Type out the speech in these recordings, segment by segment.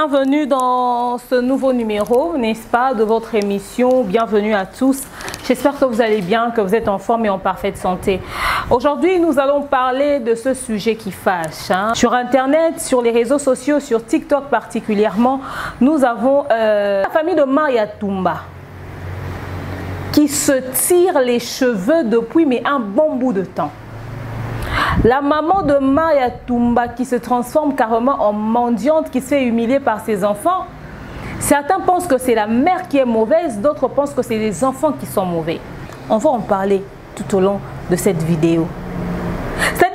Bienvenue dans ce nouveau numéro, n'est-ce pas, de votre émission. Bienvenue à tous. J'espère que vous allez bien, que vous êtes en forme et en parfaite santé. Aujourd'hui, nous allons parler de ce sujet qui fâche. Sur Internet, sur les réseaux sociaux, sur TikTok particulièrement, nous avons la famille de Maria Toumba qui se tire les cheveux depuis un bon bout de temps. La maman de Maria Toumba qui se transforme carrément en mendiante, qui se fait humilier par ses enfants. Certains pensent que c'est la mère qui est mauvaise, d'autres pensent que c'est les enfants qui sont mauvais. On va en parler tout au long de cette vidéo. C'est-à-dire,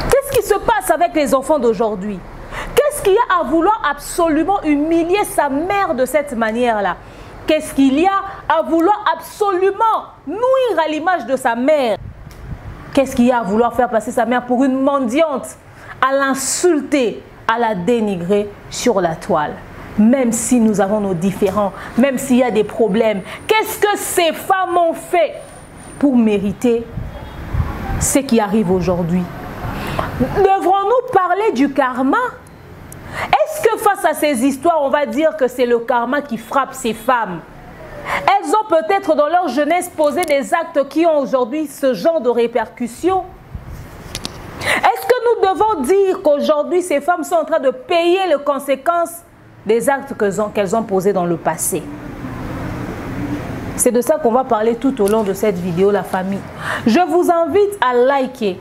qu'est-ce qui se passe avec les enfants d'aujourd'hui? Qu'est-ce qu'il y a à vouloir absolument humilier sa mère de cette manière-là? Qu'est-ce qu'il y a à vouloir absolument nuire à l'image de sa mère? Qu'est-ce qu'il y a à vouloir faire passer sa mère pour une mendiante, à l'insulter, à la dénigrer sur la toile? Même si nous avons nos différends, même s'il y a des problèmes, qu'est-ce que ces femmes ont fait pour mériter ce qui arrive aujourd'hui? Devrons-nous parler du karma? Est-ce que face à ces histoires, on va dire que c'est le karma qui frappe ces femmes? Elles ont peut-être dans leur jeunesse posé des actes qui ont aujourd'hui ce genre de répercussions. Est-ce que nous devons dire qu'aujourd'hui, ces femmes sont en train de payer les conséquences des actes qu'elles ont posés dans le passé? C'est de ça qu'on va parler tout au long de cette vidéo, la famille. Je vous invite à liker.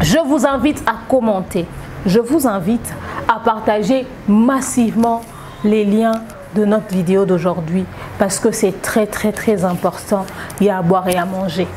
Je vous invite à commenter. Je vous invite à partager massivement les liens de notre vidéo d'aujourd'hui parce que c'est très important. Il y a à boire et à manger.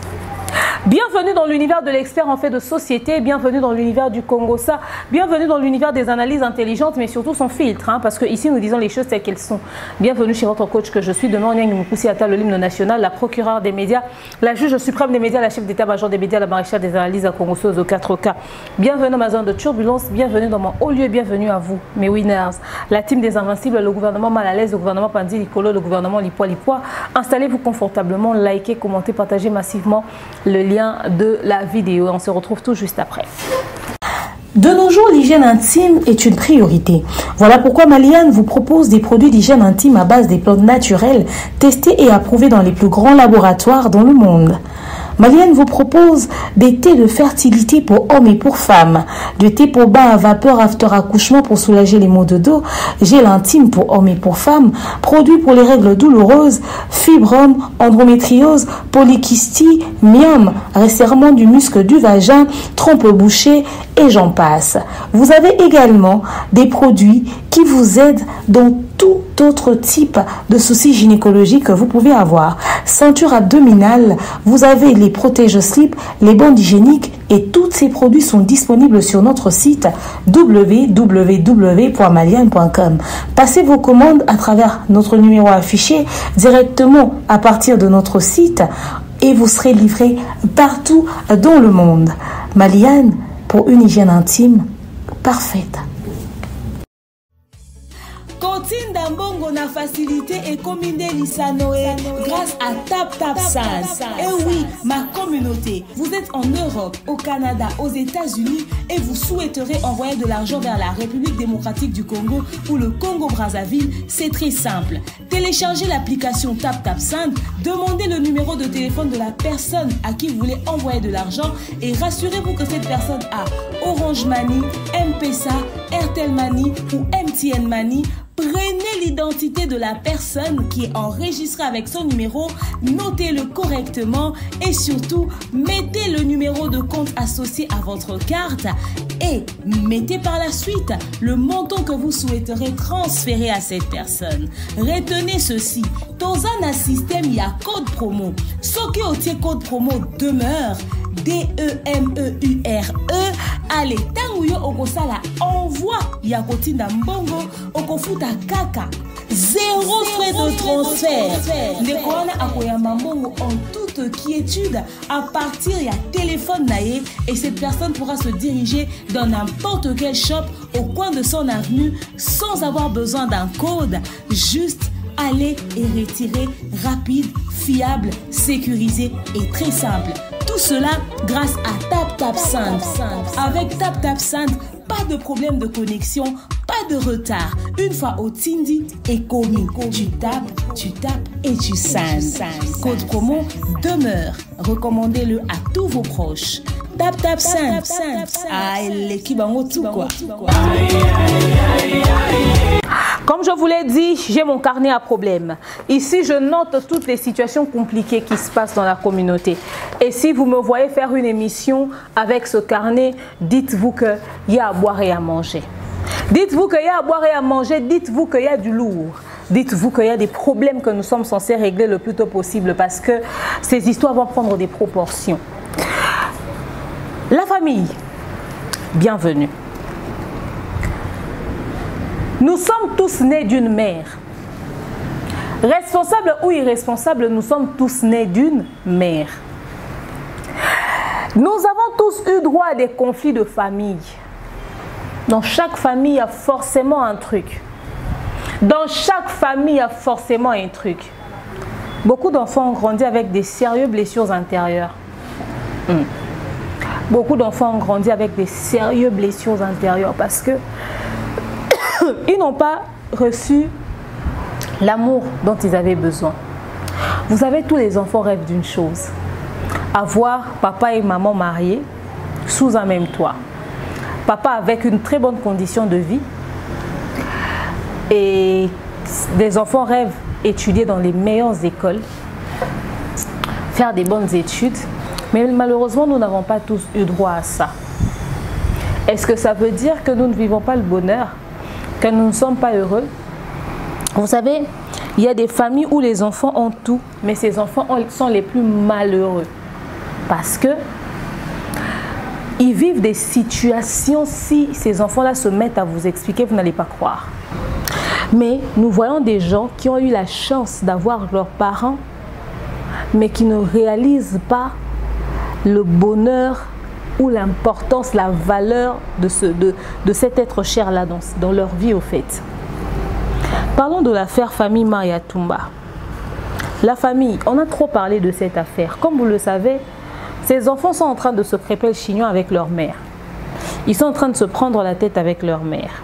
Bienvenue dans l'univers de l'expert en fait de société, bienvenue dans l'univers du Congossa, bienvenue dans l'univers des analyses intelligentes, mais surtout son filtre, parce que ici nous disons les choses telles qu'elles sont. Bienvenue chez votre coach que je suis, demain Onyang Mukusi Ata, le l'hymne national, la procureure des médias, la juge suprême des médias, la chef d'état-major des médias, la maréchale des analyses à Congosso aux 4K. Bienvenue dans ma zone de turbulence, bienvenue dans mon haut lieu, bienvenue à vous, mes winners, la team des invincibles, le gouvernement mal à l'aise, le gouvernement Pandi Licolo, le gouvernement Lipois. Installez-vous confortablement, likez, commentez, partagez massivement le lien de la vidéo. On se retrouve tout juste après. De nos jours, l'hygiène intime est une priorité. Voilà pourquoi Maliane vous propose des produits d'hygiène intime à base des plantes naturelles testés et approuvés dans les plus grands laboratoires dans le monde. Maliane vous propose des thés de fertilité pour hommes et pour femmes, du thé pour bain à vapeur after accouchement pour soulager les maux de dos, gel intime pour hommes et pour femmes, produits pour les règles douloureuses, fibrome, endométriose, polykystie, myome, resserrement du muscle du vagin, trompe bouchée et j'en passe. Vous avez également des produits qui vous aident dans tout autre type de soucis gynécologiques que vous pouvez avoir. Ceinture abdominale, vous avez les protège-slip, les bandes hygiéniques et tous ces produits sont disponibles sur notre site www.maliane.com. Passez vos commandes à travers notre numéro affiché directement à partir de notre site et vous serez livré partout dans le monde. Maliane, pour une hygiène intime parfaite. Continue Mbongo na facilité et combiner l'Isanoé grâce à TapTapSend. Et oui, ma communauté, vous êtes en Europe, au Canada, aux États-Unis et vous souhaiterez envoyer de l'argent vers la République démocratique du Congo ou le Congo-Brazzaville, c'est très simple. Téléchargez l'application TapTapSend, demandez le numéro de téléphone de la personne à qui vous voulez envoyer de l'argent et rassurez-vous que cette personne a Orange Money, M-Pesa, Airtel Money ou MTN Money. Prenez l'identité de la personne qui est enregistrée avec son numéro, notez-le correctement et surtout, mettez le numéro de compte associé à votre carte et mettez par la suite le montant que vous souhaiterez transférer à cette personne. Retenez ceci, dans un système, il y a code promo. Ce qui est code promo demeure, DEMEURE. Allez, tanguyo okosala envoi ya kotinda mbongo okofuta kaka 0 frais de transfert. Ndekona akoyamba mbongo en toute quiétude à partir ya téléphone naé et cette personne pourra se diriger dans n'importe quel shop au coin de son avenue sans avoir besoin d'un code, juste aller et retirer rapide, fiable, sécurisé et très simple. Tout cela grâce à TapTapSend. Avec TapTapSend, pas de problème de connexion, pas de retard. Une fois au Tindi et commis, tu tapes et tu sends. Code promo demeure. Recommandez-le à tous vos proches. TapTapSend. Ah, l'équipe en tout quoi. Comme je vous l'ai dit, j'ai mon carnet à problèmes. Ici, je note toutes les situations compliquées qui se passent dans la communauté. Et si vous me voyez faire une émission avec ce carnet, dites-vous qu'il y a à boire et à manger. Dites-vous qu'il y a à boire et à manger, dites-vous qu'il y a du lourd. Dites-vous qu'il y a des problèmes que nous sommes censés régler le plus tôt possible parce que ces histoires vont prendre des proportions. La famille, bienvenue. Nous sommes tous nés d'une mère. Responsables ou irresponsables, nous sommes tous nés d'une mère. Nous avons tous eu droit à des conflits de famille. Dans chaque famille, il y a forcément un truc. Dans chaque famille, il y a forcément un truc. Beaucoup d'enfants ont grandi avec des sérieuses blessures intérieures. Beaucoup d'enfants ont grandi avec des sérieuses blessures intérieures parce que ils n'ont pas reçu l'amour dont ils avaient besoin. Vous savez, tous les enfants rêvent d'une chose. Avoir papa et maman mariés sous un même toit. Papa avec une très bonne condition de vie. Et des enfants rêvent étudier dans les meilleures écoles. Faire des bonnes études. Mais malheureusement, nous n'avons pas tous eu droit à ça. Est-ce que ça veut dire que nous ne vivons pas le bonheur? Que nous ne sommes pas heureux? Vous savez, il y a des familles où les enfants ont tout, mais ces enfants sont les plus malheureux. Parce que ils vivent des situations, si ces enfants-là se mettent à vous expliquer, vous n'allez pas croire. Mais nous voyons des gens qui ont eu la chance d'avoir leurs parents, mais qui ne réalisent pas le bonheur ou l'importance, la valeur de cet être cher-là dans leur vie au fait. Parlons de l'affaire famille Maria Toumba. La famille, on a trop parlé de cette affaire. Comme vous le savez, ces enfants sont en train de se crêper le chignon avec leur mère. Ils sont en train de se prendre la tête avec leur mère.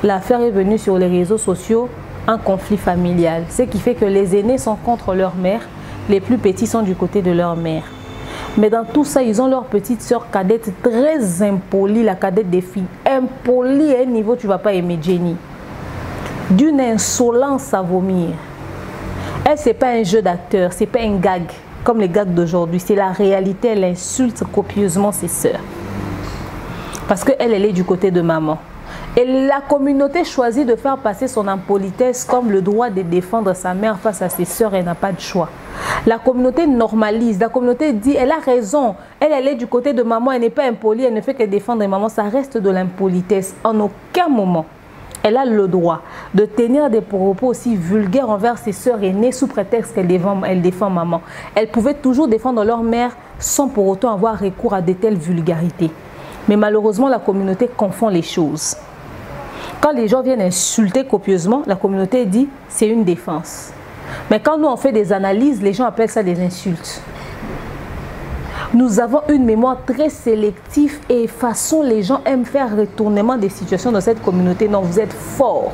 L'affaire est venue sur les réseaux sociaux, un conflit familial. Ce qui fait que les aînés sont contre leur mère, les plus petits sont du côté de leur mère. Mais dans tout ça, ils ont leur petite soeur cadette très impolie, la cadette des filles. Impolie à un niveau, tu ne vas pas aimer Jenny. D'une insolence à vomir. Elle, ce n'est pas un jeu d'acteur, ce n'est pas un gag, comme les gags d'aujourd'hui. C'est la réalité, elle insulte copieusement ses sœurs. Parce qu'elle, elle est du côté de maman. Et la communauté choisit de faire passer son impolitesse comme le droit de défendre sa mère face à ses sœurs. Elle n'a pas de choix. La communauté normalise. La communauté dit, elle a raison. Elle est du côté de maman. Elle n'est pas impolie. Elle ne fait que défendre maman. Ça reste de l'impolitesse. En aucun moment, elle a le droit de tenir des propos aussi vulgaires envers ses sœurs aînées sous prétexte qu'elle défend maman. Elle pouvait toujours défendre leur mère sans pour autant avoir recours à de telles vulgarités. Mais malheureusement, la communauté confond les choses. Quand les gens viennent insulter copieusement, la communauté dit c'est une défense. Mais quand nous on fait des analyses, les gens appellent ça des insultes. Nous avons une mémoire très sélective et façon les gens aiment faire retournement des situations dans cette communauté. Non, vous êtes forts.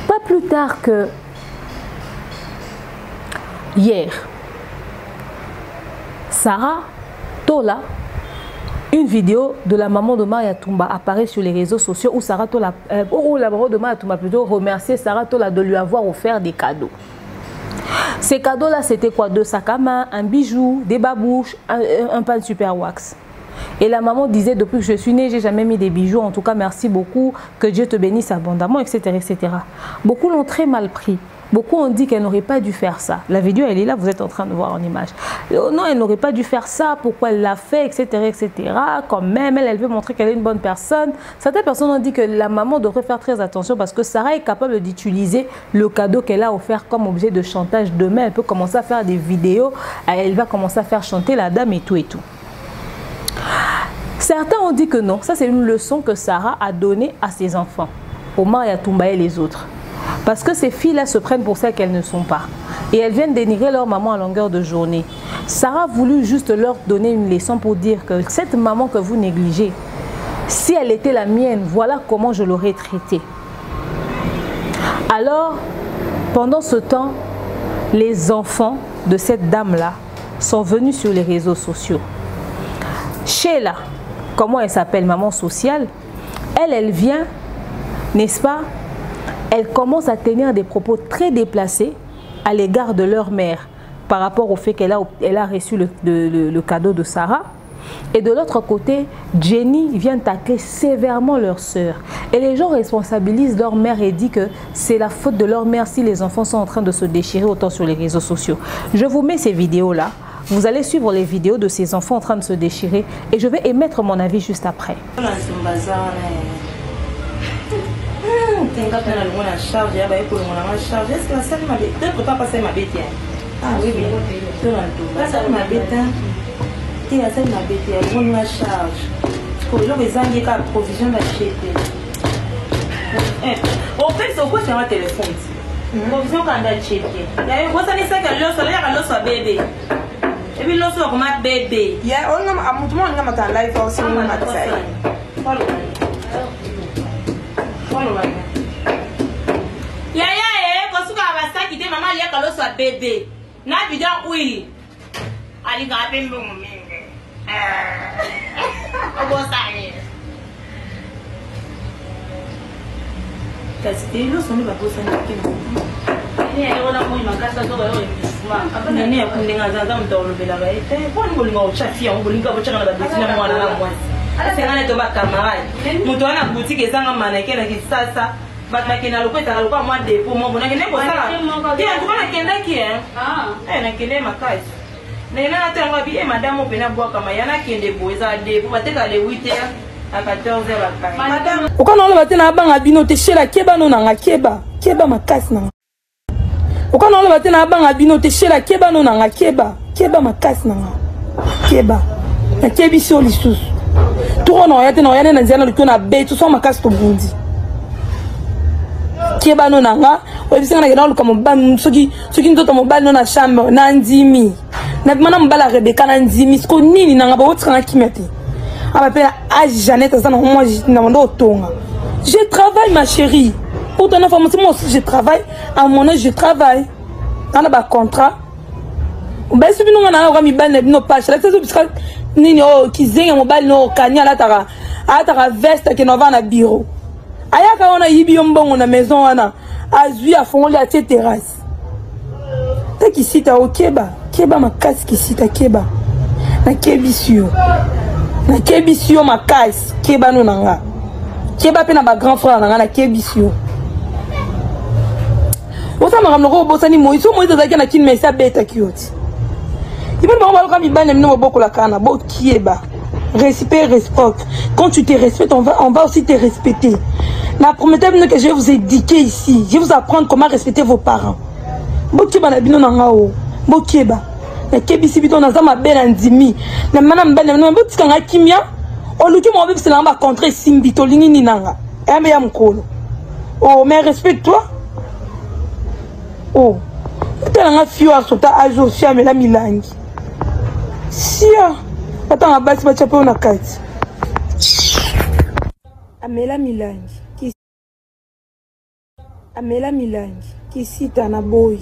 Pas plus tard que hier, Sarah Tola, une vidéo de la maman de Maria Toumba apparaît sur les réseaux sociaux où Sarah Tola, la maman de Maria Toumba plutôt remerciait Sarah Tola de lui avoir offert des cadeaux. Ces cadeaux-là, c'était quoi? 2 sacs à main, un bijou, des babouches, un pain de super wax. Et la maman disait, depuis que je suis née, j'ai jamais mis des bijoux. En tout cas, merci beaucoup, que Dieu te bénisse abondamment, etc. etc. Beaucoup l'ont très mal pris. Beaucoup ont dit qu'elle n'aurait pas dû faire ça. La vidéo, elle est là, vous êtes en train de voir en image. Non, elle n'aurait pas dû faire ça, pourquoi elle l'a fait, etc. etc. Quand même, elle veut montrer qu'elle est une bonne personne. Certaines personnes ont dit que la maman devrait faire très attention parce que Sarah est capable d'utiliser le cadeau qu'elle a offert comme objet de chantage. Demain, elle peut commencer à faire des vidéos, elle va commencer à faire chanter la dame et tout et tout. Certains ont dit que non, ça c'est une leçon que Sarah a donnée à ses enfants, au Maria Toumba et les autres. Parce que ces filles-là se prennent pour celles qu'elles ne sont pas. Et elles viennent dénigrer leur maman à longueur de journée. Sarah a voulu juste leur donner une leçon pour dire que cette maman que vous négligez, si elle était la mienne, voilà comment je l'aurais traitée. Alors, pendant ce temps, les enfants de cette dame-là sont venus sur les réseaux sociaux. Sheila, comment elle s'appelle, maman sociale, elle vient, n'est-ce pas? Elle commence à tenir des propos très déplacés à l'égard de leur mère par rapport au fait qu'elle a reçu le cadeau de Sarah. Et de l'autre côté, Jenny vient tacler sévèrement leur sœur. Et les gens responsabilisent leur mère et disent que c'est la faute de leur mère si les enfants sont en train de se déchirer autant sur les réseaux sociaux. Je vous mets ces vidéos-là. Vous allez suivre les vidéos de ces enfants en train de se déchirer et je vais émettre mon avis juste après. Ah oui, bien. Tu as fait ma bête, elle a une charge. Pour le besoin de la provision d'acheter. Au fait, c'est quoi sur un téléphone? Provision quand d'acheter. Il y a une grosse année ça qu'elle a l'os bébé. Et puis l'os comme un bébé. Il y a un homme à mon monde, on a live aussi. Maman, il y a qu'à l'os bébé. N'a vidéo oui. Ali n'a pas bon moment. Kasi lo soni ba bosa ndikini. Ni ayona mo makasa zo ba yo emiswa. Abana ni akuninga zaza mtolo bela ba ete. Kwani ngolinga uchafia ngolinga bochaka na badisi na mwana na mwasi. Asengana to ba camarade. Muto ana boutique ezanga maneke na kisasa. Batakena lokweta lokwa mwa depo mo bona kene ko sala. Tiens, tu vas kenda ki hein? Ah. Na kende makasi. Nena natanga bi madame opena bwa kama yana kende boza depo bateka le 8h à 14h la fin. Madame okana loba tena banga bino te shela keba no nanga keba makasi nanga. Okana loba tena banga bino te shela keba no nanga keba makasi nanga. Keba. Na kebi so lisusu. Turo no ya tena yana na nzana lukona betu so makasi to bundi. Keba no nanga obisinga na gena luka mobali soki ndoto mobali no na chambre na ndimi na mana mobala Rebecca na ndimi sko nini nanga ba otsanga kimete aba pe a Jeannette ça na moi na mando otonga je travaille ma chérie pour ton information moi aussi je travaille à mon âge je travaille ana ba contrat ba subi no na ga mi bal na bino page la tso biska nini o kizenga mobali no kanya la tara veste ke no va na bureau ayaka wana yibi yombongo na maison wana azui afongoli atie terrasse ta kisita okeba keba makasi kisita keba na kebisio makasi keba no nanga keba pe na ba grand frère nanga na kebisio ota makamno ko bosani moiso zaki na kin mesa beta kioti ibon ba baloka mi bana mino boko la kana bo kieba respect. Quand tu te respectes, on va aussi te respecter. La promettez que je vais vous éduquer ici. Je vais vous apprendre comment respecter vos parents. Bokiba na bino nanga o. Bokiba. Na kebisi bito na zama bela ndimi. Na mana mbana no botika nga kimia. Oluki mo bebisi na ba contre simbi to lingi ni nanga. Eme ya mkolo. Oh, mais respecte-toi. Oh. Tela nga fio asota ajo sia mela milangi. Sia. Attends, basi bacha pe na kati. Amela milangi kisita na boy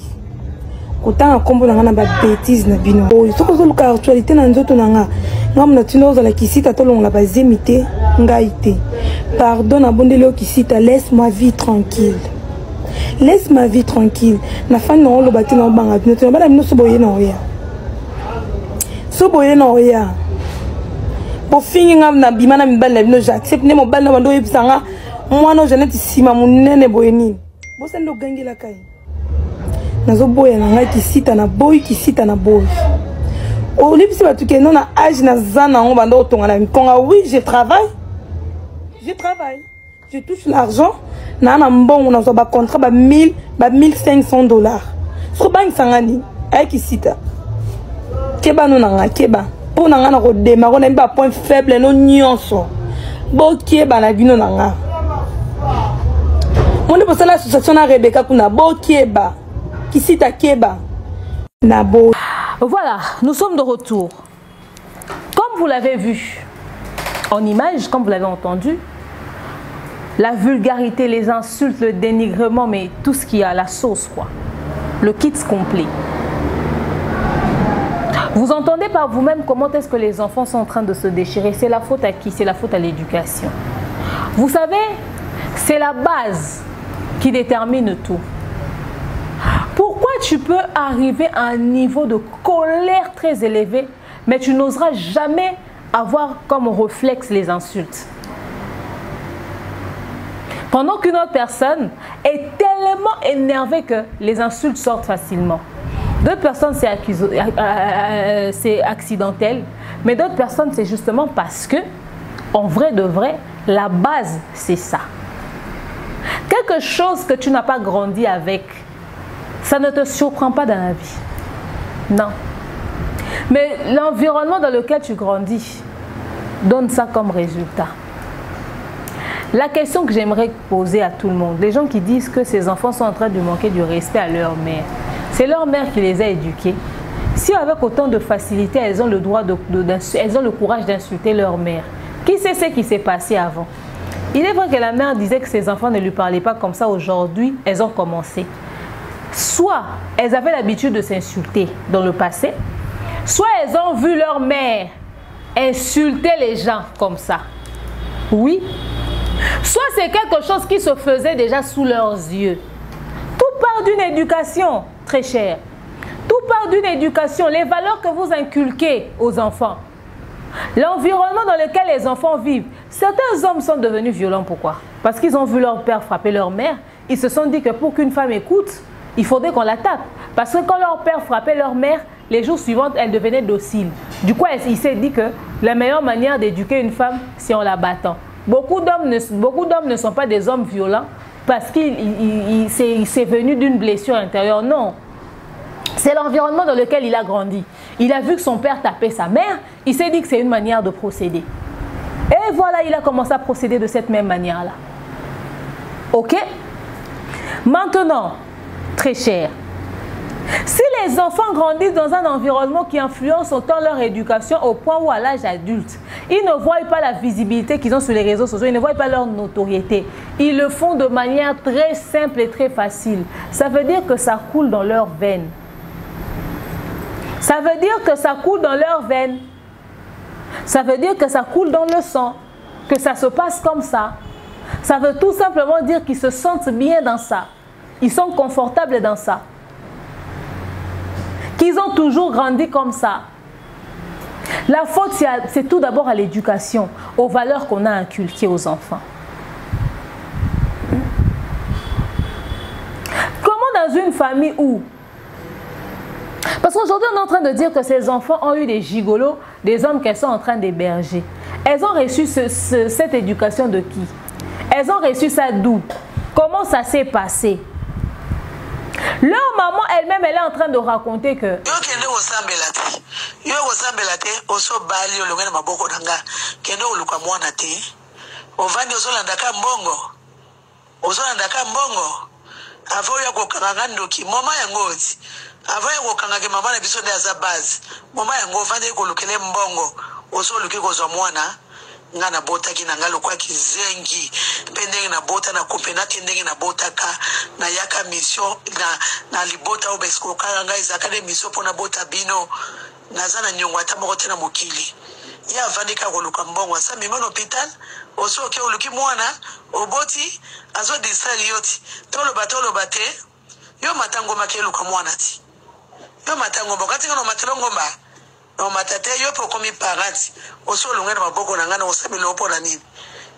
kotanga kombo na ba bêtise na bino boy soko zo luka actualité na nzoto nanga ngam na tino za la kisita to longa ba zemité ngaite pardon na bondelo kisita laisse ma vie tranquille na fan no lo batina banga bino to bala bino so boye na oya po fingi ngam na bimana mibala bino j'accepte ne mo bala bando yebisanga mwana Jeannette sima munene boye nini bosa ndo gangela kai nazo boya na ngai kisita na boy olipisi batu ke nona âge na zana ngo bando otonga na mikonga oui je travaille je touche l'argent na mbongo na zo ba contrat ba 1500 $. So bank sangani ay kisita keba no nanga keba pour nanga na ko démarrer na ba point faible no nyonso bo keba na bino nanga Mon de pour l'association na Rebecca kuna bo kieba. Kisita kieba. Na bo. Voilà, nous sommes de retour. Comme vous l'avez vu en image, comme vous l'avez entendu, la vulgarité, les insultes, le dénigrement, mais tout ce qui a la sauce, quoi. Le kit complet. Vous entendez par vous-même comment est-ce que les enfants sont en train de se déchirer. C'est la faute à qui? C'est la faute à l'éducation. Vous savez, c'est la base qui détermine tout. Pourquoi tu peux arriver à un niveau de colère très élevé, mais tu n'oseras jamais avoir comme réflexe les insultes? Pendant qu'une autre personne est tellement énervée que les insultes sortent facilement. D'autres personnes, c'est accidentel, mais d'autres personnes, c'est justement parce que, en vrai de vrai, la base, c'est ça. Quelque chose que tu n'as pas grandi avec, ça ne te surprend pas dans la vie. Non. Mais l'environnement dans lequel tu grandis donne ça comme résultat. La question que j'aimerais poser à tout le monde, les gens qui disent que ces enfants sont en train de manquer du respect à leur mère, c'est leur mère qui les a éduqués. Si avec autant de facilité, elles ont le droit elles ont le courage d'insulter leur mère, qui sait ce qui s'est passé avant? Il est vrai que la mère disait que ses enfants ne lui parlaient pas comme ça. Aujourd'hui, elles ont commencé. Soit elles avaient l'habitude de s'insulter dans le passé, soit elles ont vu leur mère insulter les gens comme ça. Oui. Soit c'est quelque chose qui se faisait déjà sous leurs yeux. Tout part d'une éducation, très chère. Tout part d'une éducation, les valeurs que vous inculquez aux enfants. L'environnement dans lequel les enfants vivent. Certains hommes sont devenus violents, pourquoi? Parce qu'ils ont vu leur père frapper leur mère. Ils se sont dit que pour qu'une femme écoute, il faudrait qu'on la tape. Parce que quand leur père frappait leur mère, les jours suivants, elle devenait docile. Du coup, il s'est dit que la meilleure manière d'éduquer une femme, c'est en la battant. Beaucoup d'hommes ne sont pas des hommes violents parce qu'il s'est venu d'une blessure intérieure. Non. C'est l'environnement dans lequel il a grandi. Il a vu que son père tapait sa mère. Il s'est dit que c'est une manière de procéder. Et voilà, il a commencé à procéder de cette même manière-là. Ok? Maintenant, très cher, si les enfants grandissent dans un environnement qui influence autant leur éducation au point où à l'âge adulte, ils ne voient pas la visibilité qu'ils ont sur les réseaux sociaux, ils ne voient pas leur notoriété. Ils le font de manière très simple et très facile. Ça veut dire que ça coule dans leurs veines. Ça veut dire que ça coule dans leurs veines. Ça veut dire que ça coule dans le sang, que ça se passe comme ça. Ça veut tout simplement dire qu'ils se sentent bien dans ça. Ils sont confortables dans ça. Qu'ils ont toujours grandi comme ça. La faute, c'est tout d'abord à l'éducation, aux valeurs qu'on a inculquées aux enfants. Comment dans une famille où... Parce qu'aujourd'hui, on est en train de dire que ces enfants ont eu des gigolos, des hommes qu'elles sont en train d'héberger. Elles ont reçu cette éducation de qui? Elles ont reçu ça d'où? Comment ça s'est passé? Leur maman elle-même, elle est en train de raconter que... ngana bota kina ngalo kwa kizengi pendenge na bota na kupena tendenge na bota ka na yaka mission na libota obesko kala ngai zakade mission pona bota bino nazana nyongwa tamoko tena mokili ya vandika koluka mbongo sa mimano hospital oso ke oluki mwana oboti azo distract yoti tolo bate yo matango makelu ka mwana ti yo matango bokati ngono matlongo mba no matate yo pokomi parati oso lungena maboko na ngana osabelo opona nini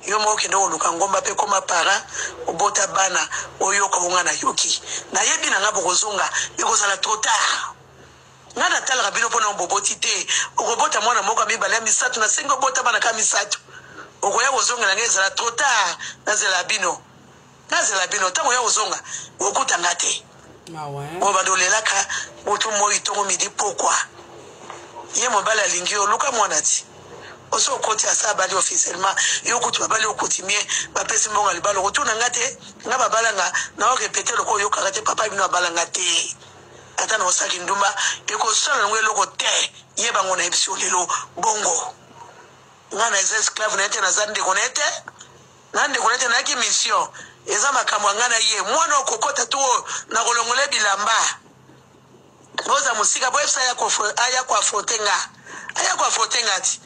yo moke ndo luka ngomba pe koma para obota bana oyo ko ngana yoki na yebi na ngabo kozonga biko sala tota ngana tala kabino pona mboboti te okobota mwana moka mibale misatu na sengo bota bana ka misatu okoya kozonga na ngeza la tota na zela bino tango ya kozonga okuta ngate oba dolelaka moto moyi tongo midi pokwa ye mobala lingio luka mwana ti Oso okoti asa bali officiellement yo kuti babali okoti mie ba pesi mbonga libalo retourna ngate nga babala nga na o répéter loko yo karate papa bino babala ngate ata na osaki ndumba eko sala ngwe loko te yeba ngona ebisi lelo bongo ngana eza esclave na ete na zande konete nande konete na ki mission eza makambo ngana ye mwana okokota tu na kolongola bilamba boza musika bo efsa aya kwa frotenga ati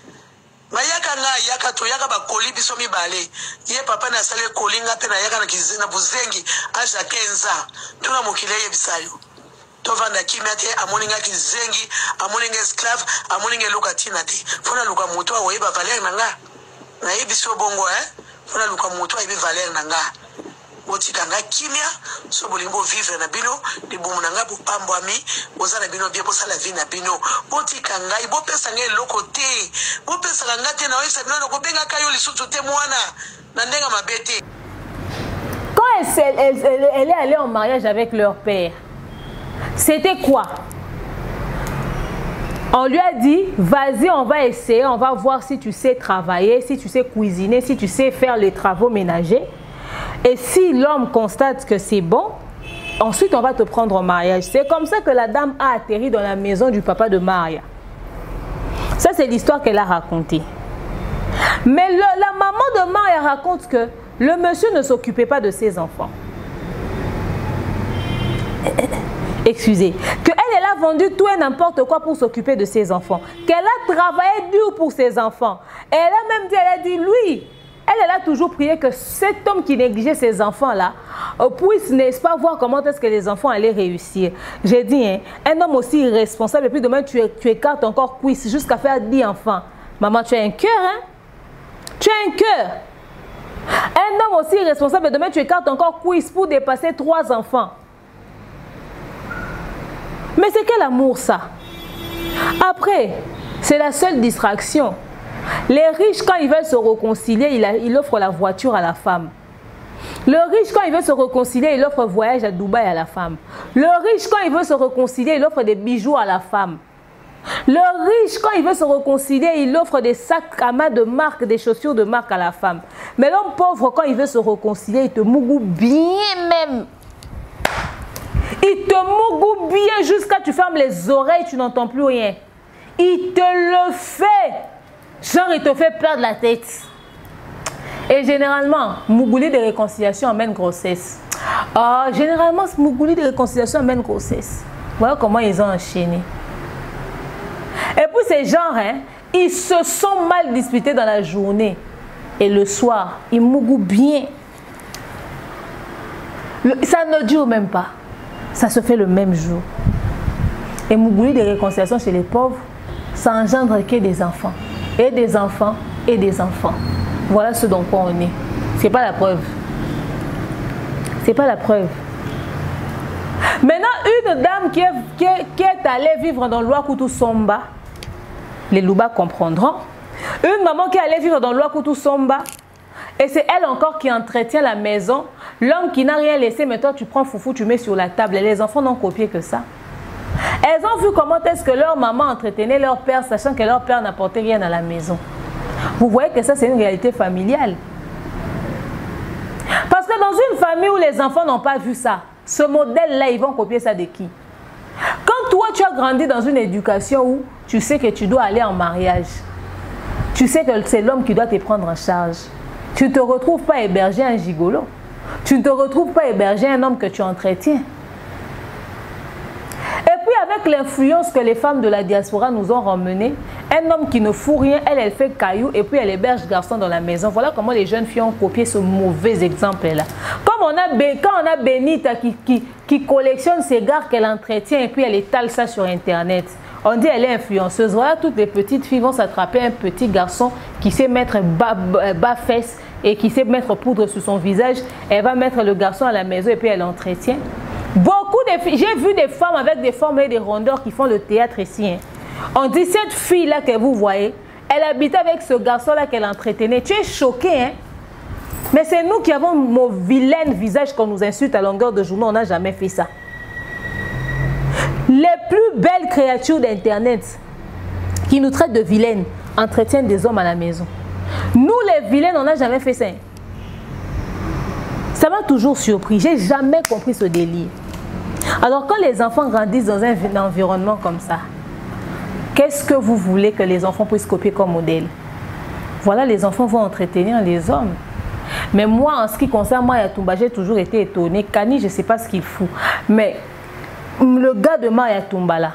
mayaka nga yaka to yaka bakoli biso mibale ye papa na sale kolinga pe na yaka na kizina buzengi aja kenza tuna mokile ye bisayo to vanda kimate amoninga kizengi amoninga esclave amoninga lukatina te fona luka muto wa yeba valer nanga na yebiso bongo fona luka muto wa yebi valer nanga otika nga kimia so bolingo vivre na bino libumu nanga bopambo ami bozala bino bien bosala vie na bino otika ngai bopesa ngai eloko te bopesa nga te na oyesa bino kobenga kayo lisusu te mwana na ndenga mabete. Quand elle est allée en mariage avec leur père, c'était quoi? On lui a dit, vas-y, on va essayer, on va voir si tu sais travailler, si tu sais cuisiner, si tu sais faire les travaux ménagers. Et si l'homme constate que c'est bon, ensuite on va te prendre en mariage. C'est comme ça que la dame a atterri dans la maison du papa de Maria. Ça, c'est l'histoire qu'elle a racontée. Mais la maman de Maria raconte que le monsieur ne s'occupait pas de ses enfants. Excusez. Elle a vendu tout et n'importe quoi pour s'occuper de ses enfants. Qu'elle a travaillé dur pour ses enfants. Et elle a même dit, elle a dit, lui, elle a toujours prié que cet homme qui négligeait ses enfants-là puisse, n'est-ce pas, voir comment est-ce que les enfants allaient réussir. J'ai dit, hein, un homme aussi irresponsable, et puis demain tu écartes encore cuisse jusqu'à faire 10 enfants. Maman, tu as un cœur, hein? Tu as un cœur. Un homme aussi irresponsable, et demain tu écartes encore cuisse pour dépasser 3 enfants. Mais c'est quel amour ça? Après, c'est la seule distraction. Les riches, quand ils veulent se réconcilier, il offre la voiture à la femme. Le riche, quand il veut se réconcilier, il offre un voyage à Dubaï à la femme. Le riche, quand il veut se réconcilier, il offre des bijoux à la femme. Le riche, quand il veut se réconcilier, il offre des sacs à main de marque, des chaussures de marque à la femme. Mais l'homme pauvre, quand il veut se réconcilier, il te mougou bien même. Il te mougou bien jusqu'à ce que tu fermes les oreilles, tu n'entends plus rien. Il te le fait. Genre, il te fait perdre la tête. Et généralement, Mougouli de réconciliation amène grossesse. Généralement, Mougouli de réconciliation amène grossesse. Voilà comment ils ont enchaîné. Et puis ces gens, hein, ils se sont mal disputés dans la journée. Et le soir, ils mougou bien. Ça ne dure même pas. Ça se fait le même jour. Et Mougouli de réconciliation chez les pauvres, ça engendre que des enfants. Et des enfants, et des enfants. Voilà ce dont on est. Ce n'est pas la preuve. Ce n'est pas la preuve. Maintenant, une dame qui est allée vivre dans l'Ouakoutou Somba, les Louba comprendront. Une maman qui est allée vivre dans l'Ouakoutou Somba, et c'est elle encore qui entretient la maison. L'homme qui n'a rien laissé, mais toi tu prends foufou, tu mets sur la table. Et les enfants n'ont copié que ça. Elles ont vu comment est-ce que leur maman entretenait leur père, sachant que leur père n'apportait rien à la maison. Vous voyez que ça, c'est une réalité familiale. Parce que dans une famille où les enfants n'ont pas vu ça, ce modèle-là, ils vont copier ça de qui? Quand toi, tu as grandi dans une éducation où tu sais que tu dois aller en mariage, tu sais que c'est l'homme qui doit te prendre en charge, tu ne te retrouves pas héberger un gigolo, tu ne te retrouves pas héberger un homme que tu entretiens. Et puis avec l'influence que les femmes de la diaspora nous ont ramenée, un homme qui ne fout rien, elle fait caillou et puis elle héberge garçon dans la maison. Voilà comment les jeunes filles ont copié ce mauvais exemple-là. Comme quand on a Benita qui collectionne ses gars qu'elle entretient et puis elle étale ça sur Internet. On dit elle est influenceuse. Voilà, toutes les petites filles vont s'attraper un petit garçon qui sait mettre bas-fesses et qui sait mettre poudre sur son visage. Elle va mettre le garçon à la maison et puis elle l'entretient. Beaucoup de filles, j'ai vu des femmes avec des formes et des rondeurs qui font le théâtre ici. Hein. On dit cette fille-là que vous voyez, elle habitait avec ce garçon-là qu'elle entretenait. Tu es choqué, hein? Mais c'est nous qui avons mon vilain visage qu'on nous insulte à longueur de journée. On n'a jamais fait ça. Les plus belles créatures d'Internet qui nous traitent de vilaines, entretiennent des hommes à la maison. Nous, les vilains, on n'a jamais fait ça. Ça m'a toujours surpris. J'ai jamais compris ce délire. Alors, quand les enfants grandissent dans un environnement comme ça, qu'est-ce que vous voulez que les enfants puissent copier comme modèle? Voilà, les enfants vont entretenir les hommes. Mais moi, en ce qui concerne Maya Toumba, j'ai toujours été étonnée. Kani, je ne sais pas ce qu'il fout. Mais le gars de Maya Toumba, là,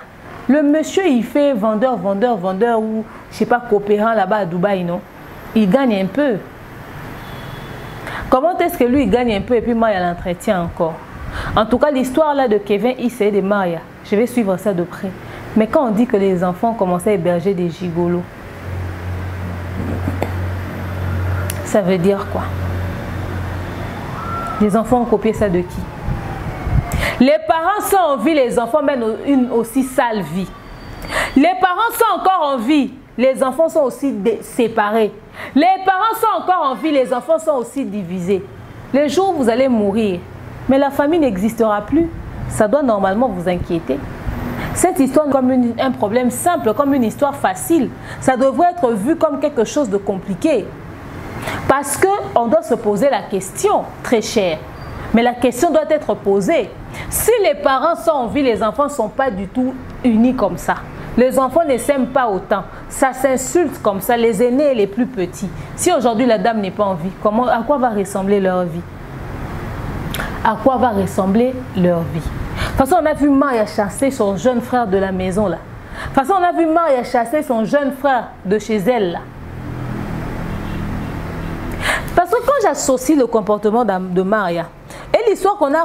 le monsieur, il fait vendeur, ou je ne sais pas, coopérant là-bas à Dubaï, non? Il gagne un peu. Comment est-ce que lui, il gagne un peu et puis Maya l'entretient encore? En tout cas, l'histoire là de Kevin Issé et de Maya, je vais suivre ça de près. Mais quand on dit que les enfants commencent à héberger des gigolos, ça veut dire quoi? Les enfants ont copié ça de qui? Les parents sont en vie, les enfants mènent une aussi sale vie. Les parents sont encore en vie, les enfants sont aussi séparés. Les parents sont encore en vie, les enfants sont aussi divisés. Le jour où vous allez mourir, mais la famille n'existera plus, ça doit normalement vous inquiéter. Cette histoire comme un problème simple, comme une histoire facile, ça devrait être vu comme quelque chose de compliqué. Parce qu'on doit se poser la question, très cher. Mais la question doit être posée. Si les parents sont en vie, les enfants ne sont pas du tout unis comme ça. Les enfants ne s'aiment pas autant. Ça s'insulte comme ça, les aînés et les plus petits. Si aujourd'hui la dame n'est pas en vie, à quoi va ressembler leur vie? À quoi va ressembler leur vie? De toute façon, on a vu Maya chasser son jeune frère de la maison là. De toute façon, on a vu Maya chasser son jeune frère de chez elle là. Parce que quand j'associe le comportement de Maria et l'histoire qu'on a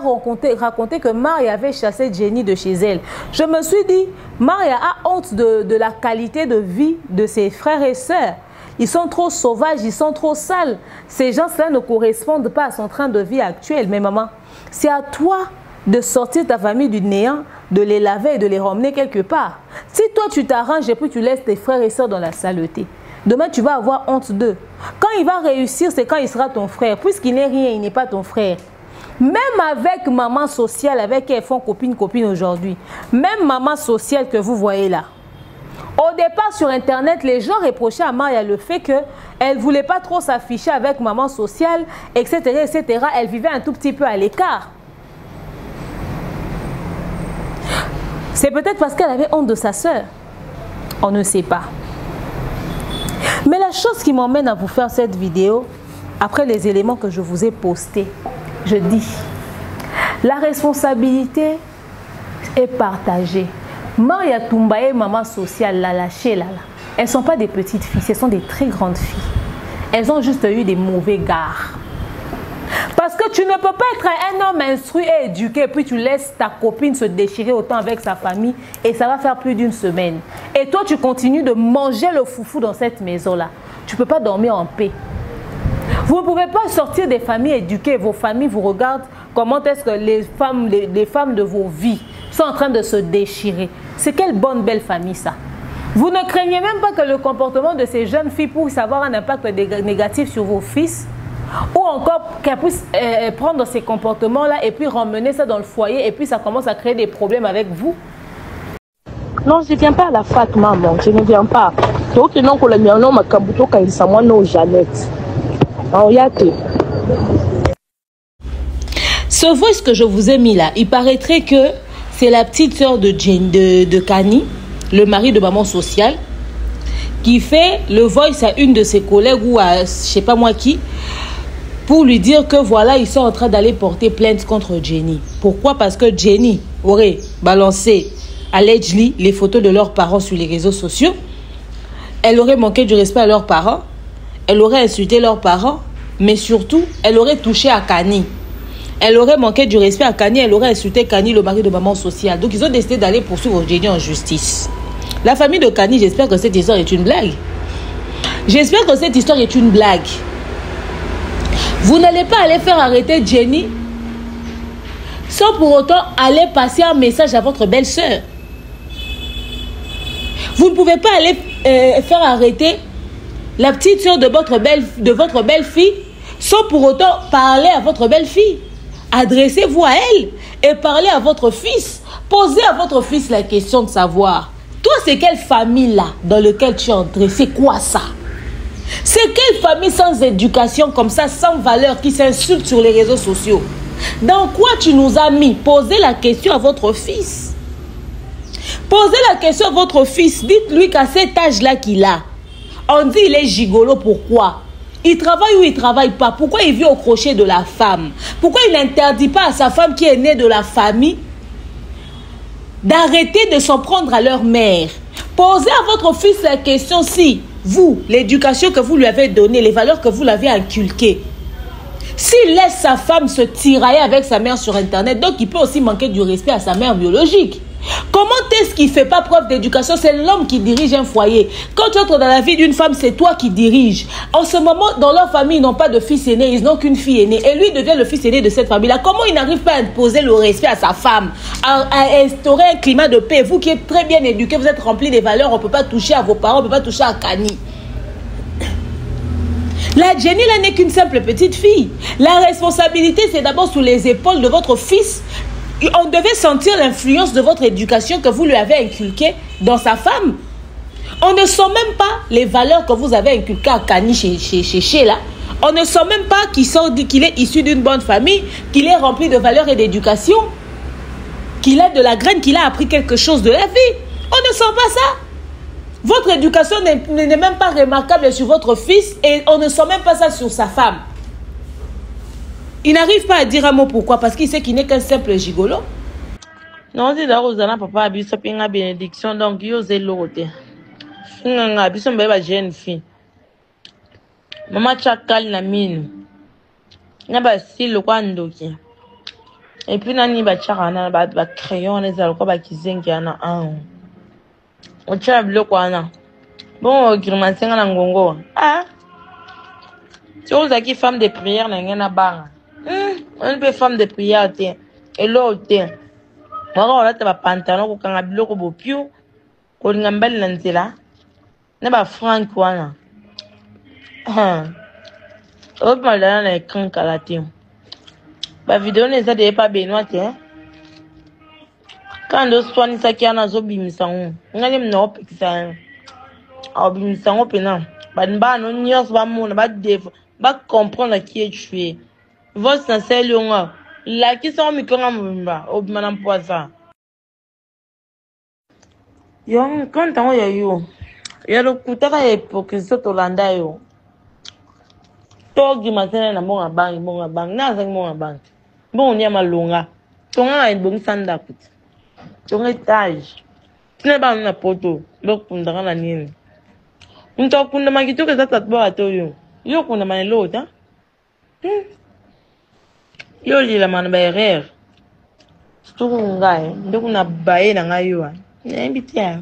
raconté que Maria avait chassé Jenny de chez elle, je me suis dit, Maria a honte de la qualité de vie de ses frères et sœurs. Ils sont trop sauvages, ils sont trop sales. Ces gens-là ne correspondent pas à son train de vie actuel. Mais maman, c'est à toi de sortir ta famille du néant, de les laver et de les ramener quelque part. Si toi tu t'arranges et puis tu laisses tes frères et sœurs dans la saleté, demain tu vas avoir honte d'eux. Quand il va réussir, c'est quand il sera ton frère. Puisqu'il n'est rien, il n'est pas ton frère. Même avec maman sociale, avec qui elles font copine aujourd'hui, même maman sociale que vous voyez là. Au départ, sur Internet, les gens reprochaient à Maria le fait qu'elle ne voulait pas trop s'afficher avec maman sociale, etc., etc. Elle vivait un tout petit peu à l'écart. C'est peut-être parce qu'elle avait honte de sa sœur. On ne sait pas. Mais la chose qui m'emmène à vous faire cette vidéo, après les éléments que je vous ai postés, je dis, la responsabilité est partagée. Maya Toumba et maman sociale, la lâchée là, elles ne sont pas des petites filles, ce sont des très grandes filles. Elles ont juste eu des mauvais gards. Parce que tu ne peux pas être un homme instruit et éduqué, puis tu laisses ta copine se déchirer autant avec sa famille et ça va faire plus d'une semaine. Et toi, tu continues de manger le foufou dans cette maison-là. Tu ne peux pas dormir en paix. Vous ne pouvez pas sortir des familles éduquées. Vos familles vous regardent comment est-ce que les femmes de vos vies sont en train de se déchirer. C'est quelle bonne belle famille ça. Vous ne craignez même pas que le comportement de ces jeunes filles puisse avoir un impact négatif sur vos fils, ou encore qu'elles puissent prendre ces comportements-là et puis ramener ça dans le foyer et puis ça commence à créer des problèmes avec vous. Non, je ne viens pas à la fac, maman. Je ne viens pas. Donc, non, que le mien, non, ma kabuto, quand il s'en non, Jeannette. Ce voice que je vous ai mis là, il paraîtrait que c'est la petite sœur de Kani, le mari de maman sociale, qui fait le voice à une de ses collègues ou à je sais pas moi qui, pour lui dire que voilà, ils sont en train d'aller porter plainte contre Jenny. Pourquoi? Parce que Jenny aurait balancé allegedly les photos de leurs parents sur les réseaux sociaux. Elle aurait manqué du respect à leurs parents. Elle aurait insulté leurs parents. Mais surtout, elle aurait touché à Kani. Elle aurait manqué du respect à Kani. Elle aurait insulté Kani, le mari de maman sociale. Donc, ils ont décidé d'aller poursuivre Jenny en justice. La famille de Kani, j'espère que cette histoire est une blague. J'espère que cette histoire est une blague. Vous n'allez pas aller faire arrêter Jenny sans pour autant aller passer un message à votre belle-sœur. Vous ne pouvez pas aller faire arrêter la petite sœur de votre belle-fille sans pour autant parler à votre belle-fille. Adressez-vous à elle et parlez à votre fils. Posez à votre fils la question de savoir Toi, c'est quelle famille là dans laquelle tu es entré? C'est quoi ça? C'est quelle famille sans éducation comme ça, sans valeur, qui s'insulte sur les réseaux sociaux? Dans quoi tu nous as mis? Posez la question à votre fils. Posez la question à votre fils. Dites-lui qu'à cet âge-là qu'il a, on dit il est gigolo. Pourquoi? Il travaille ou il ne travaille pas? Pourquoi il vit au crochet de la femme? Pourquoi il n'interdit pas à sa femme qui est née de la famille d'arrêter de s'en prendre à leur mère? Posez à votre fils la question si vous, l'éducation que vous lui avez donnée, les valeurs que vous l'avez inculquées, s'il laisse sa femme se tirailler avec sa mère sur Internet, donc il peut aussi manquer du respect à sa mère biologique. Comment est-ce qu'il ne fait pas preuve d'éducation? C'est l'homme qui dirige un foyer. Quand tu entres dans la vie d'une femme, c'est toi qui diriges. En ce moment, dans leur famille, ils n'ont pas de fils aîné, ils n'ont qu'une fille aînée. Et lui devient le fils aîné de cette famille-là. Comment il n'arrive pas à imposer le respect à sa femme, à instaurer un climat de paix? Vous qui êtes très bien éduqués, vous êtes remplis des valeurs, on ne peut pas toucher à vos parents, on ne peut pas toucher à Kani. La Jenny là n'est qu'une simple petite fille. La responsabilité, c'est d'abord sous les épaules de votre fils. On devait sentir l'influence de votre éducation que vous lui avez inculquée dans sa femme. On ne sent même pas les valeurs que vous avez inculquées à Kani chez là. On ne sent même pas qu'il est issu d'une bonne famille, qu'il est rempli de valeurs et d'éducation, qu'il a de la graine, qu'il a appris quelque chose de la vie. On ne sent pas ça. Votre éducation n'est même pas remarquable sur votre fils et on ne sent même pas ça sur sa femme. Il n'arrive pas à dire un mot pourquoi, parce qu'il sait qu'il n'est qu'un simple gigolo. Non, c'est d'abord papa abisso pinga bénédiction donc yo zélote. Finga abisso mbeba jeune fille. Maman chakal na mine. Na ba style kwa ndoki. Et puis nani ba chakana ba crayon les alko ba kizengi ana an. O chablo kwa na. Bon grimacenga na ngongo. Ah. Tu as qui femme de prière na ngena banga. On peut femme de prière tiens et l'autre tiens moi on a ta pantalon ko kanga biloko bopio ko ngambali na nzela na ba franc wana o malana na écran kalatim ba vidéo ne ça de pas benoît tiens quand on soigne ça qui ana zo bimisa on ngani mno pekisa a bimisa on pena ba nba no nyos ba mo na ba def ba comprendre qui est tué. Votre sincère longa, la qui sont mi konga mbimba, obimana mpoza. Yo, quand on ya yo, ya lo kutaka ya hypocrisie to landa yo. Togi matene na monga bang, na zang monga bang. Bon on y a malonga. Tonga a bon sanda kut. Tonga etage. Tina ba na poto, lo kundanga na nini. Unto kunda magito ke zata tbo ato yo. Yo kunda manelo ta. Yo lila man ba erreur. Stuku ngai, ndoko na bae na ngai yo. Nembitia.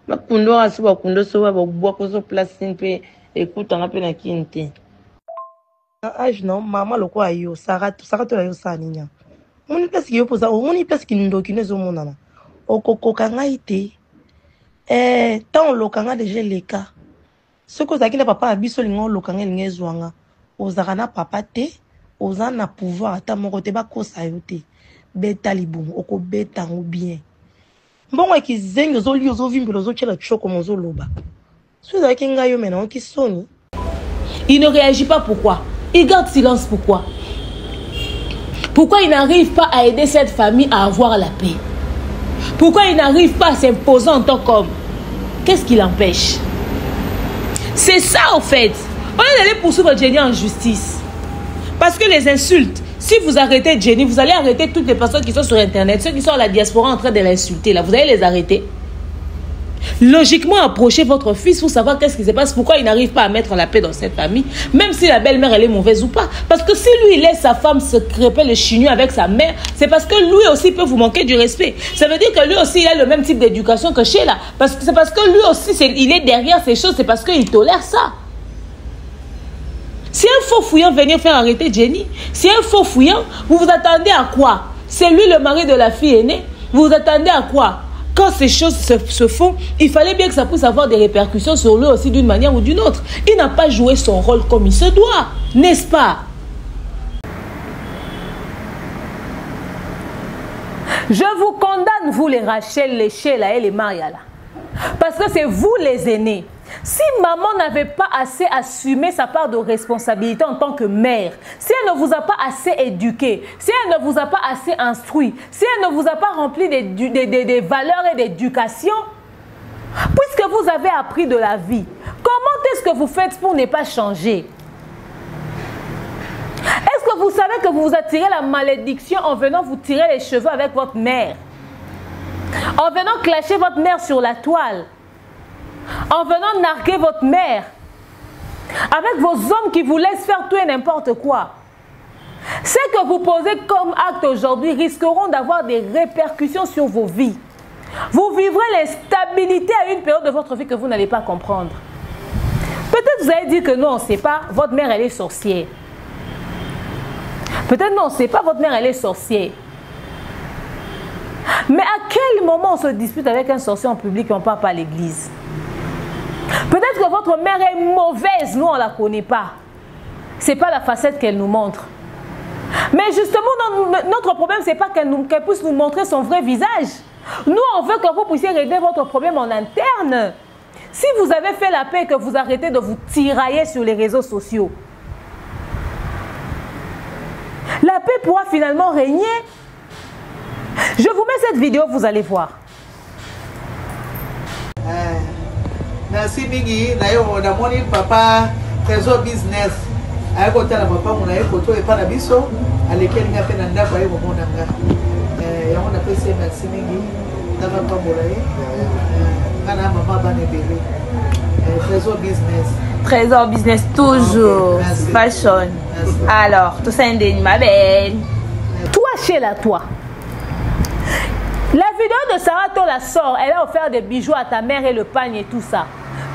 Ba kundo asu ba kundo so ba bwa ko so place mpe ekuta ngape na kinte. Age non, maman loko ayo, Sarah to la yo saninya. Moni place ki yo poza, moni place ki ndoki nezo monana. Okoko kanga ite. Tant lokanga déjà leka. Ce que ça qui le papa abiso lingo lokanga lingezwanga. Ozaka na papa te. Oza na pouvoir ata moko te ba kosa yo te beta libumu oko beta ngo bien mbongo ekizengi ozoli ozovimbela ozochela choko mozoloba soza kinga yo mena ki soni. Il ne réagit pas, pourquoi? Il garde silence, pourquoi? Pourquoi il n'arrive pas à aider cette famille à avoir la paix? Pourquoi il n'arrive pas à s'imposer en tant qu'homme? Qu'est-ce qui l'empêche? C'est ça en fait. On est allé poursuivre Jenny en justice. Parce que les insultes, si vous arrêtez Jenny, vous allez arrêter toutes les personnes qui sont sur Internet, ceux qui sont à la diaspora en train de l'insulter, là, vous allez les arrêter. Logiquement, approchez votre fils pour savoir qu'est-ce qui se passe, pourquoi il n'arrive pas à mettre la paix dans cette famille, même si la belle-mère, elle est mauvaise ou pas. Parce que si lui, il laisse sa femme se crêper le chignon avec sa mère, c'est parce que lui aussi peut vous manquer du respect. Ça veut dire que lui aussi, il a le même type d'éducation que Sheila. C'est parce que lui aussi, il est derrière ces choses, c'est parce qu'il tolère ça. Si un faux fouillant venir faire arrêter Jenny, si un faux fouillant, vous vous attendez à quoi? C'est lui le mari de la fille aînée. Vous vous attendez à quoi? Quand ces choses se font, il fallait bien que ça puisse avoir des répercussions sur lui aussi d'une manière ou d'une autre. Il n'a pas joué son rôle comme il se doit, n'est-ce pas? Je vous condamne, vous les Rachel, les Sheila et les Mariala. Parce que c'est vous les aînés. Si maman n'avait pas assez assumé sa part de responsabilité en tant que mère, si elle ne vous a pas assez éduqué, si elle ne vous a pas assez instruit, si elle ne vous a pas rempli des valeurs et d'éducation, puisque vous avez appris de la vie, comment est-ce que vous faites pour ne pas changer? Est-ce que vous savez que vous vous attirez la malédiction en venant vous tirer les cheveux avec votre mère? En venant clasher votre mère sur la toile? En venant narguer votre mère? Avec vos hommes qui vous laissent faire tout et n'importe quoi? Ce que vous posez comme acte aujourd'hui risqueront d'avoir des répercussions sur vos vies. Vous vivrez l'instabilité à une période de votre vie que vous n'allez pas comprendre. Peut-être vous allez dire que non, on ne sait pas, votre mère elle est sorcière. Peut-être non, on ne sait pas, votre mère elle est sorcière. Mais à quel moment on se dispute avec un sorcier en public et on ne part pas à l'église? Peut-être que votre mère est mauvaise, nous on ne la connaît pas. Ce n'est pas la facette qu'elle nous montre. Mais justement, notre problème, ce n'est pas qu'elle puisse nous montrer son vrai visage. Nous, on veut que vous puissiez régler votre problème en interne. Si vous avez fait la paix et que vous arrêtez de vous tirailler sur les réseaux sociaux, la paix pourra finalement régner. Je vous mets cette vidéo, vous allez voir. Merci Mingi, d'ailleurs, on a papa, trésor business. A côté la papa, on a eu photo et pas la biso, à laquelle il y a fait un dab, on a apprécié merci Mingi, d'avoir pas moulé. Maman va nebéler. Trésor business. Trésor business, toujours. Merci. Fashion. Merci. Alors, tout ça, est ma belle. Toi, Sheila, toi. La vidéo de Sarah Tola sort, elle a offert des bijoux à ta mère et le pagne et tout ça.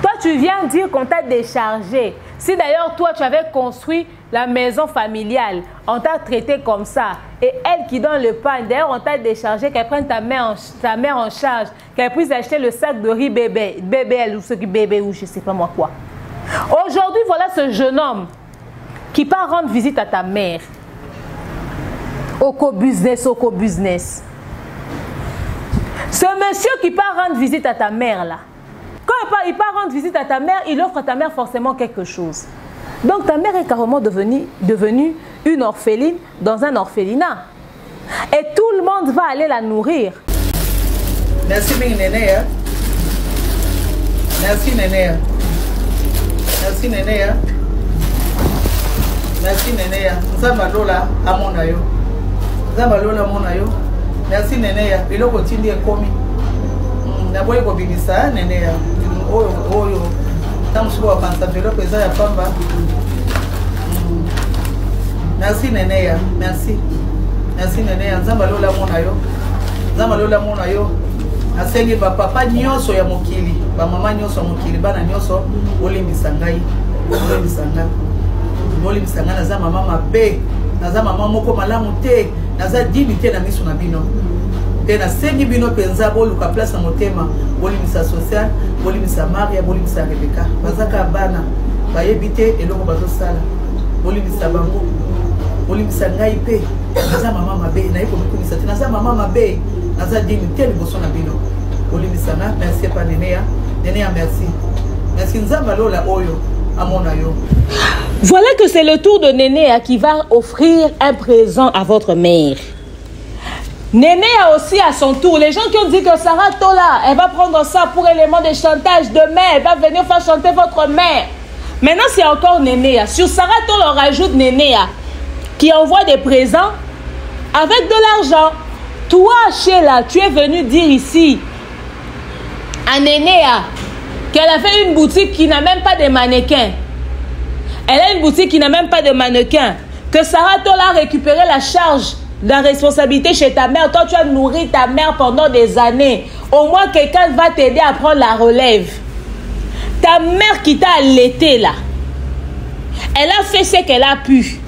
Toi, tu viens dire qu'on t'a déchargé. Si d'ailleurs, toi, tu avais construit la maison familiale, on t'a traité comme ça. Et elle qui donne le pagne, d'ailleurs, on t'a déchargé, qu'elle prenne ta mère en charge, qu'elle puisse acheter le sac de riz bébé, ou ce qui bébé, ou je sais pas moi quoi. Aujourd'hui, voilà ce jeune homme qui part rendre visite à ta mère. Oko business. Ce monsieur qui part rendre visite à ta mère là, quand il part rendre visite à ta mère, il offre à ta mère forcément quelque chose. Donc ta mère est carrément devenue une orpheline dans un orphelinat. Et tout le monde va aller la nourrir. Merci Néné. Merci Néné. Merci Néné. Merci Néné. Zambalola amonayo. Zambalola amonayo. Merci Néné. Il a continué à commis. D'abord il a ça Néné. Oyo. Tant que je vois penser que ça ya pamba. Merci Néné. Merci. Merci Néné. Zambalola amonayo. Zambalola amonayo. Asengi ba papa nyonso ya mokili, ba mama nyonso ya mokili, bana nyonso olimbisa ngai. Olimbisa ngai naza mama mabe, naza mama moko malamu te, naza dignité na miso na bino. Te na sengi bino penza boluka place na motema, olimbisa social, olimbisa Maria, olimbisa Rebecca. Bazaka bana, bayebi te eloko bazosala. Olimbisa bango. Olimbisa ngai pe, naza mama mabe, na yeko mikumisa te, naza mama mabe. Merci pas Nénéa. Nénéa, merci. Merci Nzambalola Oyo. Amonayo. Voilà que c'est le tour de Nénéa qui va offrir un présent à votre mère. Nénéa aussi à son tour. Les gens qui ont dit que Sarah Tola, elle va prendre ça pour élément de chantage demain, elle va venir faire chanter votre mère. Maintenant, c'est encore Nénéa. Sur Sarah Tola, on rajoute Nénéa qui envoie des présents avec de l'argent. Toi, Sheila, tu es venu dire ici à Nénéa qu'elle a fait une boutique qui n'a même pas de mannequins. Elle a une boutique qui n'a même pas de mannequins. Que Sarah Tola a récupéré la charge de la responsabilité chez ta mère. Toi, tu as nourri ta mère pendant des années. Au moins, quelqu'un va t'aider à prendre la relève. Ta mère qui t'a allaité là, elle a fait ce qu'elle a pu.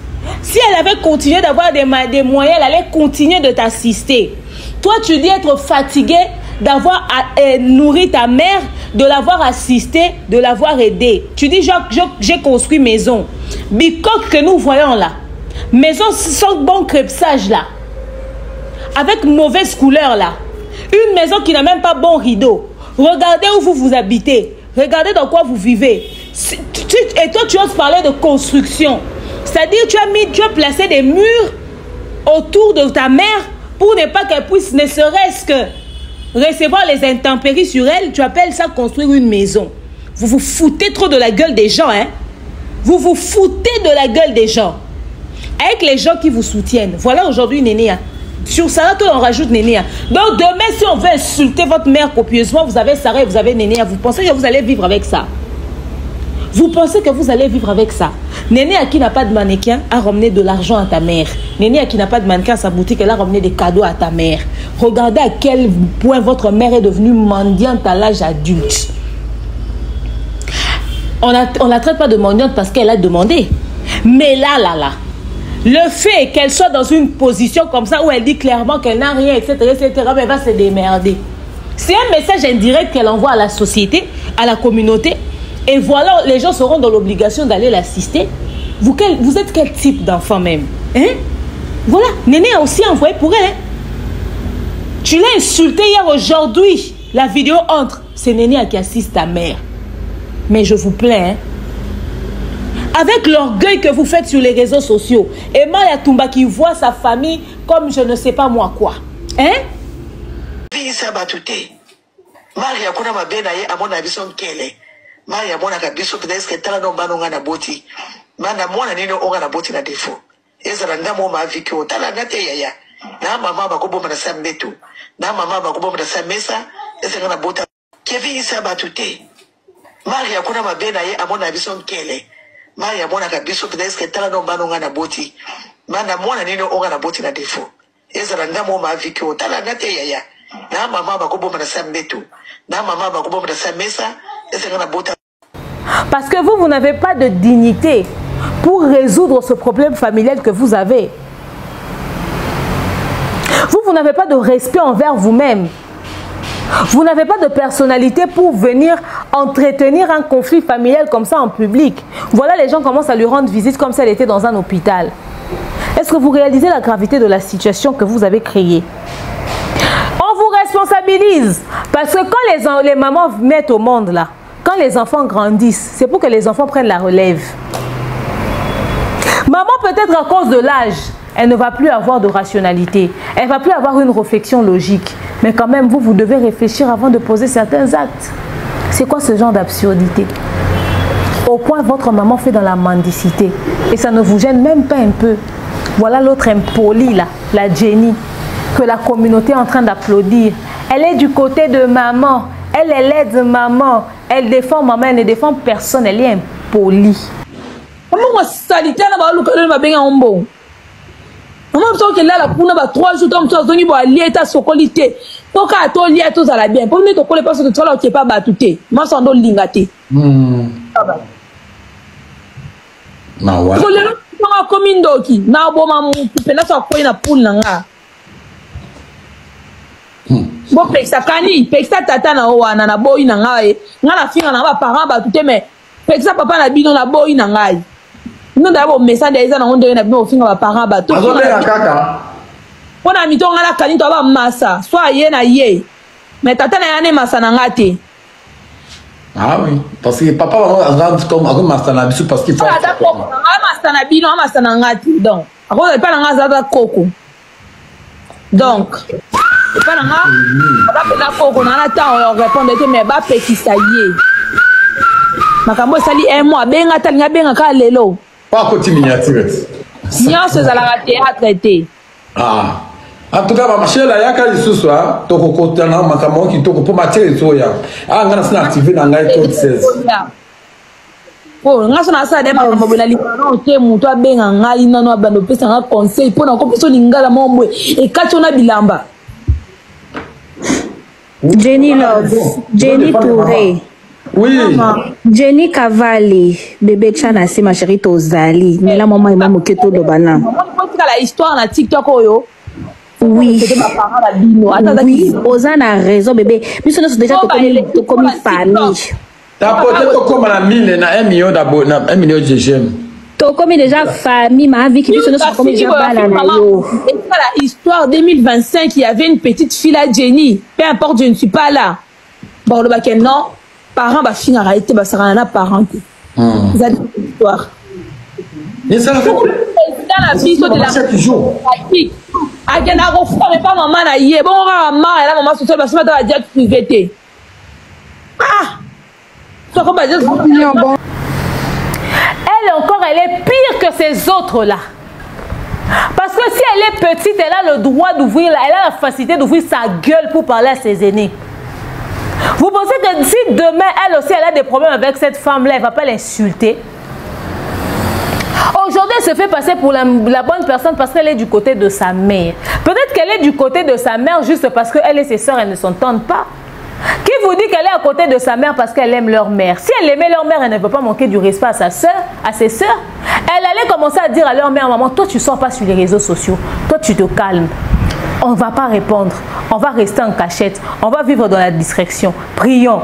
Si elle avait continué d'avoir des moyens, elle allait continuer de t'assister. Toi, tu dis être fatigué d'avoir nourri ta mère, de l'avoir assisté, de l'avoir aidé. Tu dis, j'ai construit maison. Bicoque que nous voyons là. Maison sans bon crépsage là. Avec mauvaise couleur là. Une maison qui n'a même pas bon rideau. Regardez où vous habitez. Regardez dans quoi vous vivez. Et toi, tu oses parler de construction. C'est-à-dire, tu as placé des murs autour de ta mère pour ne pas qu'elle puisse, ne serait-ce que recevoir les intempéries sur elle. Tu appelles ça construire une maison. Vous vous foutez trop de la gueule des gens, hein? Vous vous foutez de la gueule des gens. Avec les gens qui vous soutiennent. Voilà aujourd'hui Nénéa. Sur ça, on rajoute Nénéa. Donc demain, si on veut insulter votre mère copieusement, vous avez Sarah et vous avez Nénéa. Vous pensez que vous allez vivre avec ça? Vous pensez que vous allez vivre avec ça? Nénéa qui n'a pas de mannequin a ramené de l'argent à ta mère. Nénéa qui n'a pas de mannequin à sa boutique, elle a ramené des cadeaux à ta mère. Regardez à quel point votre mère est devenue mendiante à l'âge adulte. On la traite pas de mendiante parce qu'elle a demandé. Mais là, le fait qu'elle soit dans une position comme ça où elle dit clairement qu'elle n'a rien, etc., mais elle va se démerder. C'est un message indirect qu'elle envoie à la société, à la communauté. Et voilà, les gens seront dans l'obligation d'aller l'assister. Vous êtes quel type d'enfant même, hein? Voilà, Néné a aussi envoyé pour elle. Hein? Tu l'as insulté hier, aujourd'hui. La vidéo entre. C'est Néné qui assiste ta mère. Mais je vous plains, hein? Avec l'orgueil que vous faites sur les réseaux sociaux, et Maya Toumba qui voit sa famille comme je ne sais pas moi quoi. Hein? Maria kuna mabena ye amona biso nkele. Maria mona kabiso peut-être que tala no banonga na boti. Mana mona nini onga na boti na défaut. Ezala ngamo ma viki o tala ngate yaya. Na mama bakobo na sambetu. Na mama bakobo na samesa, ezala na bota. Kevi isa batute. Maria kuna mabena ye amona biso nkele. Maria mona kabiso peut-être que tala no banonga na boti. Mana mona nini onga na boti na défaut. Ezala ngamo ma viki o tala ngate yaya. Na mama bakobo na sambetu. Na mama bakobo na samesa, ezala na bota. Parce que vous n'avez pas de dignité pour résoudre ce problème familial que vous avez. Vous n'avez pas de respect envers vous-même. Vous n'avez pas de personnalité pour venir entretenir un conflit familial comme ça en public. Voilà, les gens commencent à lui rendre visite comme si elle était dans un hôpital. Est-ce que vous réalisez la gravité de la situation que vous avez créée? On vous responsabilise. Parce que quand les mamans mettent au monde là, quand les enfants grandissent, c'est pour que les enfants prennent la relève. Maman, peut-être à cause de l'âge, elle ne va plus avoir de rationalité. Elle ne va plus avoir une réflexion logique. Mais quand même, vous devez réfléchir avant de poser certains actes. C'est quoi ce genre d'absurdité? Au point, votre maman fait dans la mendicité. Et ça ne vous gêne même pas un peu. Voilà l'autre impolie là, la Jenny, que la communauté est en train d'applaudir. Elle est du côté de maman. Elle aide maman. Elle défend maman. Elle ne défend personne. Elle est impolie. Maman, salité, elle va bien en bon. Maman, je suis là, la poule, 3 jours, comme ça, je suis allé à sa qualité. Pour qu'elle soit liée à tout ça, bien. Pour nous, tu ne pas que tu n'es pas battu. Moi, je suis lingaté. Na wa. Ko le no commune doki. Na bo ma mu pena so ko ina pool na nga. Bo peksa kani, peksa tata na o wana na boy na nga e. Nga na finga na ba parents ba tuté mais peksa papa na bino na boy na nga. Non da bo message eza na onde na bino finga ba parents ba to. Azole ya kaka. Pona mito nga na kani to ba massa, so ye na ye. Mais tata na yane massa na nga te. Ah oui, parce que papa va rendre comme un master na biso parce qu'il faut. Ah d'accord, un master na bino, un master na ngati. Donc, après pas na ngazada koko. Donc, pas na nga, on va koko na na temps on répondre que mais ba pekisa ye. Makambo sali un mois benga talinga benga ka lelo. Pas côté miniature. Nyonso za la théâtre té. Ah. En tout cas, ma chérie, là, il y a quelqu'un qui soit, toko kota na makamo qui toko pour matière so ya. Ah, ngana sina activer na ngai code 16. Oh, nga sona sa dema ko bola libano te muto abenga ngai nano abando pesa nga conseil pona ko peso lingala mombwe e katona bilamba. Jenny Love, Jenny Touré. Oui. Jenny Cavalli, bébé Chana c'est ma chérie Tozali. Mais là maman m'a moqué tout de bana. La histoire na TikTok oyo. Oui, oui, Ozan a raison, bébé. Mais ce n'est déjà comme une famille. T'as porté comme la mine, na 1 million d'abonnés, 1 million de j'aime. T'as comme déjà famille, ma vie qui dit que ce n'est pas comme déjà balanayo. C'est la histoire 2025, il y avait une petite fille à Jenny. Peu importe, je ne suis pas là. bon le bac non parents va finir arrêter bah ça n'a parent ça dit histoire mais ça fait dans la vie de la chaque jour agenda refait pas maman na yé bon maman et la maman social parce que ma jet privé ah ça comme pas dire bon elle encore elle est pire que ces autres là. Parce que si elle est petite, elle a le droit d'ouvrir, elle a la facilité d'ouvrir sa gueule pour parler à ses aînés. Vous pensez que si demain, elle aussi, elle a des problèmes avec cette femme-là, elle ne va pas l'insulter? Aujourd'hui, elle se fait passer pour la bonne personne parce qu'elle est du côté de sa mère. Peut-être qu'elle est du côté de sa mère juste parce qu'elle et ses sœurs, elles ne s'entendent pas. Qui vous dit qu'elle est à côté de sa mère parce qu'elle aime leur mère? Si elle aimait leur mère, elle ne veut pas manquer du respect à sa soeur, à ses sœurs. Elle allait commencer à dire à leur mère, maman, toi tu ne sors pas sur les réseaux sociaux, toi tu te calmes. On ne va pas répondre, on va rester en cachette, on va vivre dans la discrétion. Prions,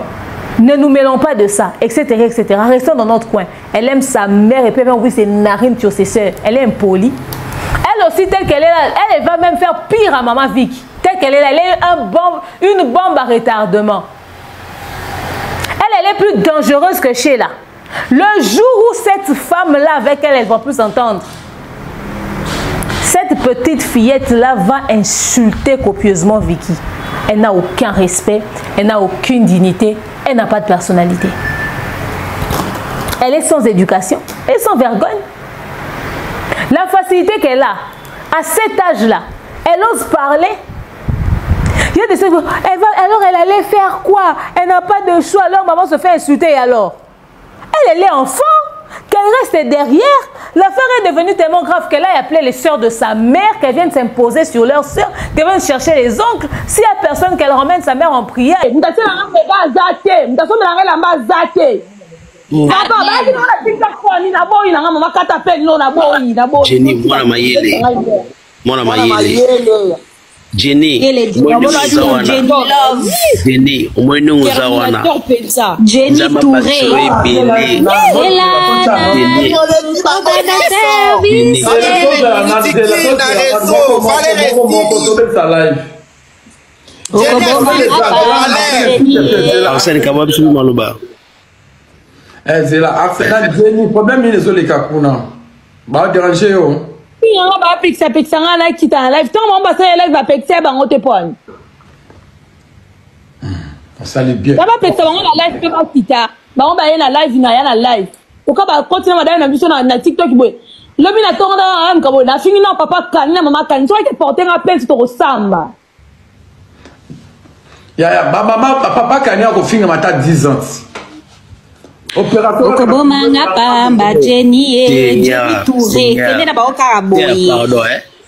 ne nous mêlons pas de ça, etc., etc. Restons dans notre coin. Elle aime sa mère et puis elle va ouvrir ses narines sur ses sœurs. Elle est impolie. Elle aussi, telle qu'elle est là, elle va même faire pire à maman Vic. Telle qu'elle est là, elle est une bombe à retardement. Elle est plus dangereuse que Sheila. Le jour où cette femme-là, avec elle, elle ne va plus s'entendre, cette petite fillette-là va insulter copieusement Vicky. Elle n'a aucun respect, elle n'a aucune dignité, elle n'a pas de personnalité. Elle est sans éducation, elle est sans vergogne. La facilité qu'elle a, à cet âge-là, elle ose parler. Il y a des choses, alors elle allait faire quoi? Elle n'a pas de choix, alors maman se fait insulter alors. Elle est enfant, qu'elle reste derrière. L'affaire est devenue tellement grave qu'elle a appelé les sœurs de sa mère, qu'elle vienne s'imposer sur leurs sœurs, qu'elle vienne chercher les oncles. S'il n'y a personne, qu'elle ramène sa mère en prière. Jenny, mwana mayele. Jenny, Jenny, Jenny Touré. problème il est les kakuna. Ba déranger yo. On va pixer en live qui en live. Tant on va passer live va pixer on te pogne. Ça allait bien. Ça va pixer on la live peut pas quitter. Ba on va y na live na live. Pourquoi ba continuer madame na vision na TikTok boy. Le mina tonda am kabo na fini na papa kan na maman kan. Toi qui porter un appel sur samba. Ya maman papa kan ya ko finir mata 10 ans. Okobomanga pamba Jenny Touré.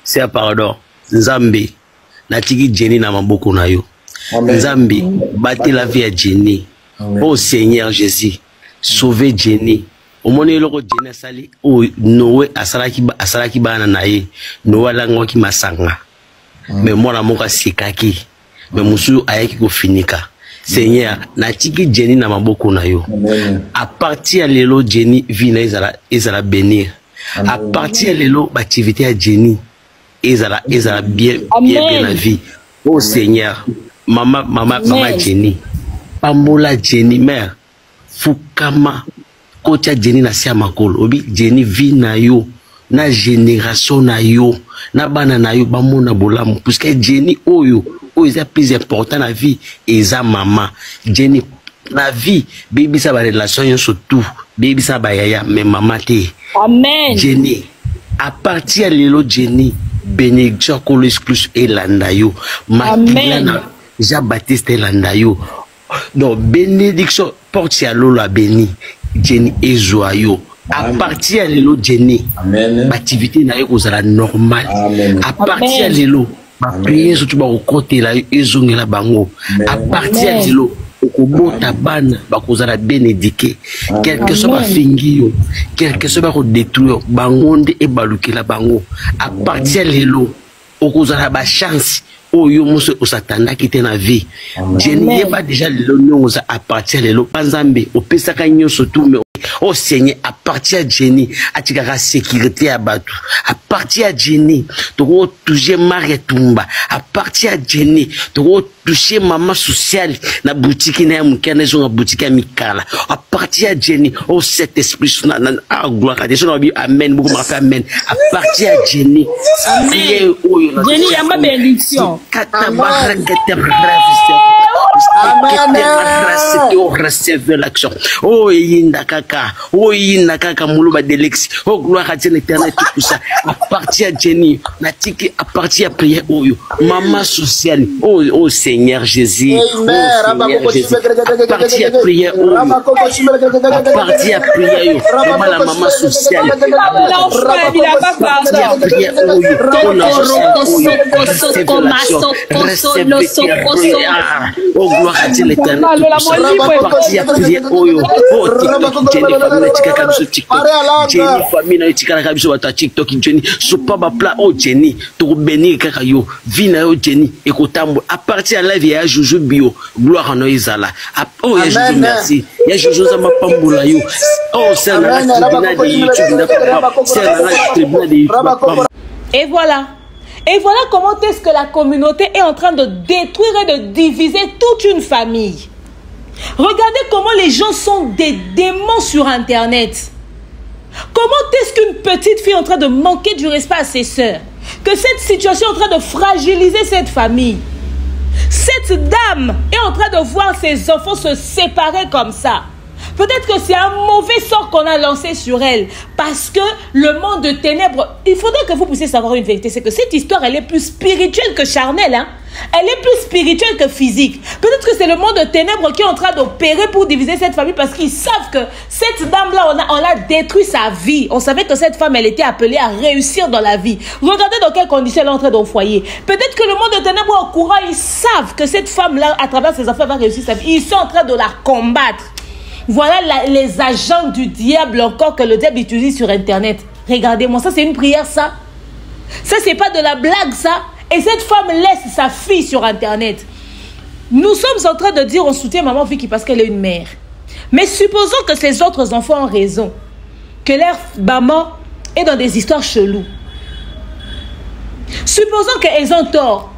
C'est pardon. Nzambi. Natiki Jenny na maboko na yo. Nzambi, bâti la vie à Jenny. Oh Seigneur Jésus, sauvez Jenny. Au moment où Jenny sali, oh Noé asaraki bana nae. Noé lango ki masanga. Mais moi la moka sikaki. Mais musu ayeki ko finika. Seigneur, natiki Jenny na maboko na yo. À partir de lelo Jenny vina ezala bénir. À partir de lelo activité à Jenny ezala bien la vie. Oh Seigneur, maman Jenny, pambola Jenny mère, fukama kocha Jenny na sia makolo. Obi Jenny vina yo na génération na yo na bana na yo bamona bolamu puisque Jenny oyo est plus important dans la vie et sa maman Jenny la vie baby ça va relation surtout baby ça va yaya mais maman té amen Jenny à partir de l'eau Jenny bénédiction colis plus et landayo amen Jean-Baptiste landayo donc bénédiction porte à l'eau la béni Jenny et joyeux à partir de l'eau Jenny l'activité n'a pas la normale à partir de l'eau ma prière surtout ba côté la ezongela bango à partir de l'eau okobota bana bakozala bien éduqué quelque soit ba fingio quelque soit ba ko détruire bango nde e balukela bango à partir de l'eau okozala ba chance oyo muso osatanda kite na vie Jenny pas déjà le nom à partir de l'eau panzambe opesaka nyoso tout mais Oh Seigneur, à partir de Jenny, à la sécurité à Batou. À partir de Jenny, tu vas toucher Marie Tumba. À partir de Jenny, tu vas toucher maman sociale na boutique na mukana zo na boutique mikala. À partir de Jenny, oh cet esprit ah gloire à Dieu, amen, beaucoup m'a fait amen. À partir de Jenny, Jenny, il y a ma bénédiction. Recevoir l'action. Oh yinda kaka muluba delexi. Oh gloire à Dieu l'éternel tout ça. À partir de Jenny, natiki à partir de prière maman sociale. Oh Seigneur Jésus. Oh Seigneur Jésus. À partir de prière à partir de prière la maman sociale. Oh gloire à Dieu l'éternel. Parti à prier oyo. Oh TikTok Jenny famille tika kabiso TikTok. Jenny famille tika kabiso wata TikTok Jenny. Sopa ba pla oh Jenny. To bénir kaka yo. Vina yo Jenny. Ekotambo. À partir de la vie ya Jojo bio. Gloire à Noizala. Oh ya Jojo merci. Ya Jojo za mapambula yo. Oh c'est la tribunal de YouTube. C'est la tribunal de YouTube. Et voilà. Et voilà comment est-ce que la communauté est en train de détruire et de diviser toute une famille. Regardez comment les gens sont des démons sur Internet. Comment est-ce qu'une petite fille est en train de manquer du respect à ses sœurs? Que cette situation est en train de fragiliser cette famille. Cette dame est en train de voir ses enfants se séparer comme ça. Peut-être que c'est un mauvais sort qu'on a lancé sur elle. Parce que le monde de ténèbres... Il faudrait que vous puissiez savoir une vérité. C'est que cette histoire, elle est plus spirituelle que charnelle. Hein? Elle est plus spirituelle que physique. Peut-être que c'est le monde de ténèbres qui est en train d'opérer pour diviser cette famille. Parce qu'ils savent que cette dame-là, on a détruit sa vie. On savait que cette femme, elle était appelée à réussir dans la vie. Regardez dans quelles conditions elle est entrée dans le foyer. Peut-être que le monde de ténèbres est au courant. Ils savent que cette femme-là, à travers ses enfants, va réussir sa vie. Ils sont en train de la combattre. Voilà les agents du diable encore que le diable utilise sur Internet. Regardez-moi, ça c'est une prière ça. Ça c'est pas de la blague ça. Et cette femme laisse sa fille sur Internet. Nous sommes en train de dire on soutient maman Vicky parce qu'elle est une mère. Mais supposons que ces autres enfants ont raison. Que leur maman est dans des histoires cheloues. Supposons qu'elles ont tort.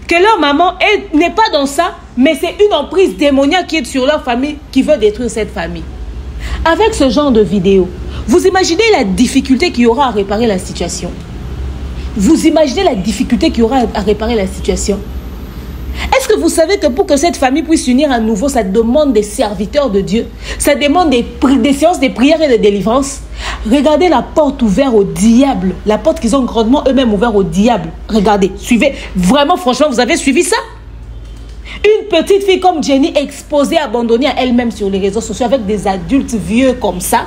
Que leur maman n'est pas dans ça, mais c'est une emprise démoniaque qui est sur leur famille, qui veut détruire cette famille. Avec ce genre de vidéo, vous imaginez la difficulté qu'il y aura à réparer la situation. Vous imaginez la difficulté qu'il y aura à réparer la situation. Est-ce que vous savez que pour que cette famille puisse s'unir à nouveau, ça demande des serviteurs de Dieu? Ça demande des séances de prière et de délivrance. Regardez la porte ouverte au diable. La porte qu'ils ont grandement eux-mêmes ouverte au diable. Regardez, suivez. Vraiment, franchement, vous avez suivi ça? Une petite fille comme Jenny exposée, abandonnée à elle-même sur les réseaux sociaux avec des adultes vieux comme ça,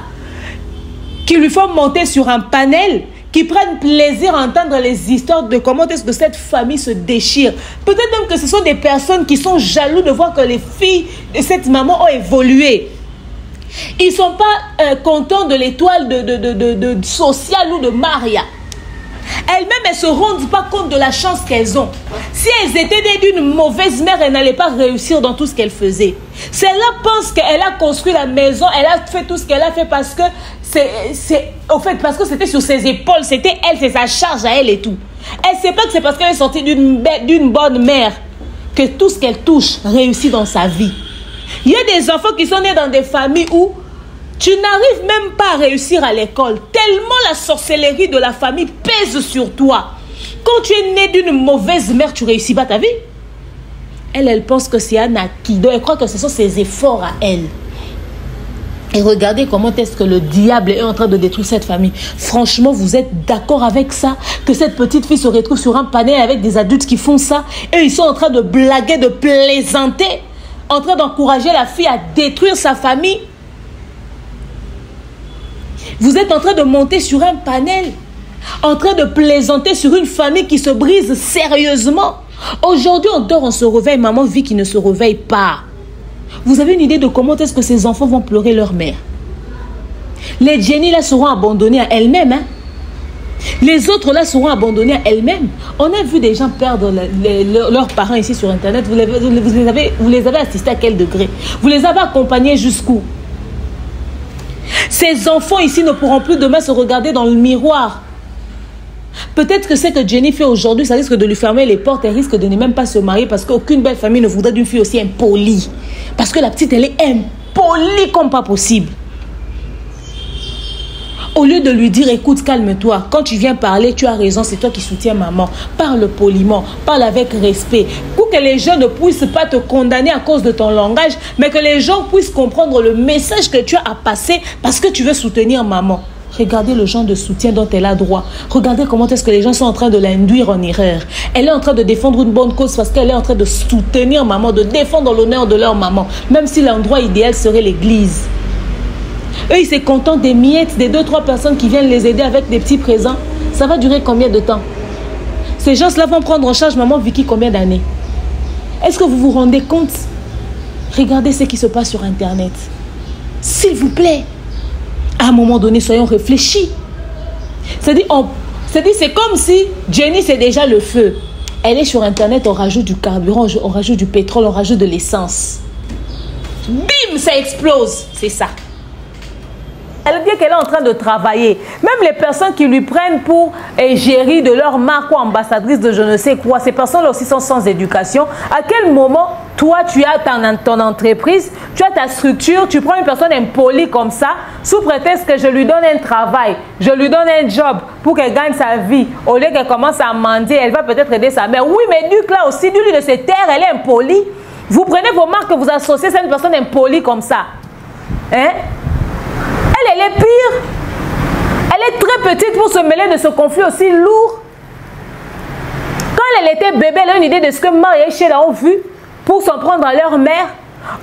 qui lui font monter sur un panel, qui prennent plaisir à entendre les histoires de comment est-ce que cette famille se déchire. Peut-être même que ce sont des personnes qui sont jaloux de voir que les filles de cette maman ont évolué. Ils ne sont pas contents de l'étoile de Social ou de Maria. Elles-mêmes, elles ne se rendent pas compte de la chance qu'elles ont. Si elles étaient nées d'une mauvaise mère, elles n'allaient pas réussir dans tout ce qu'elles faisaient. Celle-là pense qu'elle a construit la maison, elle a fait tout ce qu'elle a fait parce que parce que c'était sur ses épaules, c'était elle, c'est sa charge à elle et tout. Elle ne sait pas que c'est parce qu'elle est sortie d'une bonne mère que tout ce qu'elle touche réussit dans sa vie. Il y a des enfants qui sont nés dans des familles où tu n'arrives même pas à réussir à l'école. Tellement la sorcellerie de la famille pèse sur toi. Quand tu es né d'une mauvaise mère, tu ne réussis pas ta vie. Elle pense que c'est un acquis. Donc elle croit que ce sont ses efforts à elle. Et regardez comment est-ce que le diable est en train de détruire cette famille. Franchement, vous êtes d'accord avec ça? Que cette petite fille se retrouve sur un panel avec des adultes qui font ça. Et ils sont en train de blaguer, de plaisanter. En train d'encourager la fille à détruire sa famille. Vous êtes en train de monter sur un panel. En train de plaisanter sur une famille qui se brise sérieusement. Aujourd'hui, on dort, on se réveille. Maman vit qui ne se réveille pas. Vous avez une idée de comment est-ce que ces enfants vont pleurer leur mère? Les Jenny là seront abandonnées à elles-mêmes. Hein? Les autres là seront abandonnés à elles-mêmes. On a vu des gens perdre leurs parents ici sur Internet. Vous les avez assistés à quel degré? Vous les avez accompagnés jusqu'où? Ces enfants ici ne pourront plus demain se regarder dans le miroir. Peut-être que ce que Jenny fait aujourd'hui, ça risque de lui fermer les portes. Elle risque de ne même pas se marier parce qu'aucune belle famille ne voudrait d'une fille aussi impolie. Parce que la petite, elle est impolie comme pas possible. Au lieu de lui dire, écoute, calme-toi. Quand tu viens parler, tu as raison, c'est toi qui soutiens maman. Parle poliment, parle avec respect. Pour que les gens ne puissent pas te condamner à cause de ton langage, mais que les gens puissent comprendre le message que tu as à passer parce que tu veux soutenir maman. Regardez le genre de soutien dont elle a droit. Regardez comment est-ce que les gens sont en train de l'induire en erreur. Elle est en train de défendre une bonne cause parce qu'elle est en train de soutenir maman, de défendre l'honneur de leur maman, même si l'endroit idéal serait l'église. Eux, ils se contentent des miettes, des 2-3 personnes qui viennent les aider avec des petits présents. Ça va durer combien de temps? Ces gens-là vont prendre en charge maman Vicky combien d'années? Est-ce que vous vous rendez compte? Regardez ce qui se passe sur Internet. S'il vous plaît. À un moment donné, soyons réfléchis. C'est-à-dire, c'est comme si Jenny, c'est déjà le feu. Elle est sur Internet, on rajoute du carburant, on rajoute du pétrole, on rajoute de l'essence. Bim, ça explose. C'est ça. Elle dit qu'elle est en train de travailler. Même les personnes qui lui prennent pour égérie de leur marque ou ambassadrice de je ne sais quoi, ces personnes-là aussi sont sans éducation. À quel moment, toi, tu as ton entreprise, tu as ta structure, tu prends une personne impolie comme ça, sous prétexte que je lui donne un travail, je lui donne un job pour qu'elle gagne sa vie. Au lieu qu'elle commence à mendier, elle va peut-être aider sa mère. Oui, mais Duc, là aussi, lui de se taire, elle est impolie. Vous prenez vos marques que vous associez à une personne impolie comme ça. Hein? Elle est pire. Elle est très petite pour se mêler de ce conflit aussi lourd. Quand elle était bébé, elle a une idée de ce que Marie et Sheila ont vu pour s'en prendre à leur mère.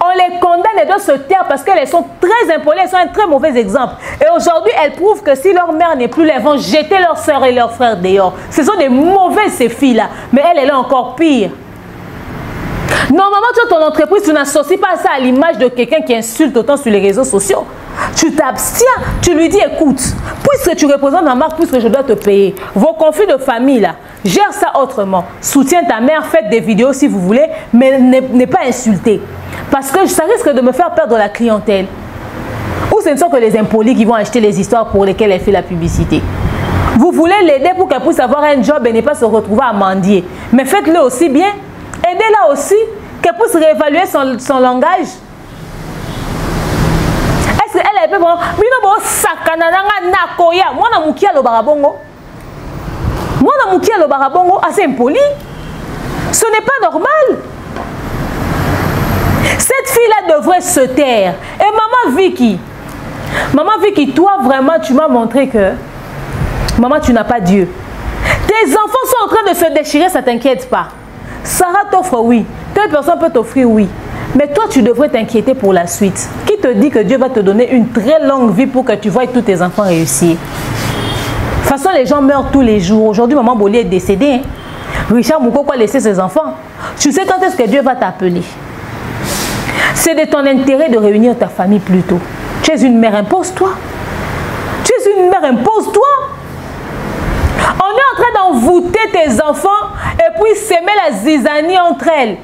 On les condamne et doivent se taire parce qu'elles sont très impolies, elles sont un très mauvais exemple. Et aujourd'hui, elles prouvent que si leur mère n'est plus là, elles vont jeter leurs soeurs et leurs frères dehors. Ce sont des mauvaises, ces filles-là. Mais elle est encore pire. Normalement, tu as ton entreprise, tu n'associes pas ça à l'image de quelqu'un qui insulte autant sur les réseaux sociaux. Tu t'abstiens, tu lui dis, écoute, puisque tu représentes ma marque, puisque je dois te payer, vos conflits de famille, là, gère ça autrement. Soutiens ta mère, faites des vidéos si vous voulez, mais n'est pas insulté. Parce que ça risque de me faire perdre la clientèle. Ou ce ne sont que les impolis qui vont acheter les histoires pour lesquelles elle fait la publicité. Vous voulez l'aider pour qu'elle puisse avoir un job et ne pas se retrouver à mendier. Mais faites-le aussi bien. Aidez-la aussi, qu'elle puisse réévaluer son langage. Est-ce qu'elle peut voir assez impoli? Ce n'est pas normal. Cette fille-là devrait se taire. Et maman Vicky, toi vraiment tu m'as montré que maman tu n'as pas Dieu. Tes enfants sont en train de se déchirer, ça t'inquiète pas. Sarah t'offre oui, telle personne peut t'offrir oui. Mais toi, tu devrais t'inquiéter pour la suite. Qui te dit que Dieu va te donner une très longue vie pour que tu vois tous tes enfants réussir? De toute façon, les gens meurent tous les jours. Aujourd'hui, maman Boli est décédée. Hein? Richard Moukoko a laissé ses enfants. Tu sais quand est-ce que Dieu va t'appeler? C'est de ton intérêt de réunir ta famille plus tôt. Tu es une mère, impose-toi. Tu es une mère, impose-toi. On est en train d'envoûter tes enfants et puis s'aimer la zizanie entre elles.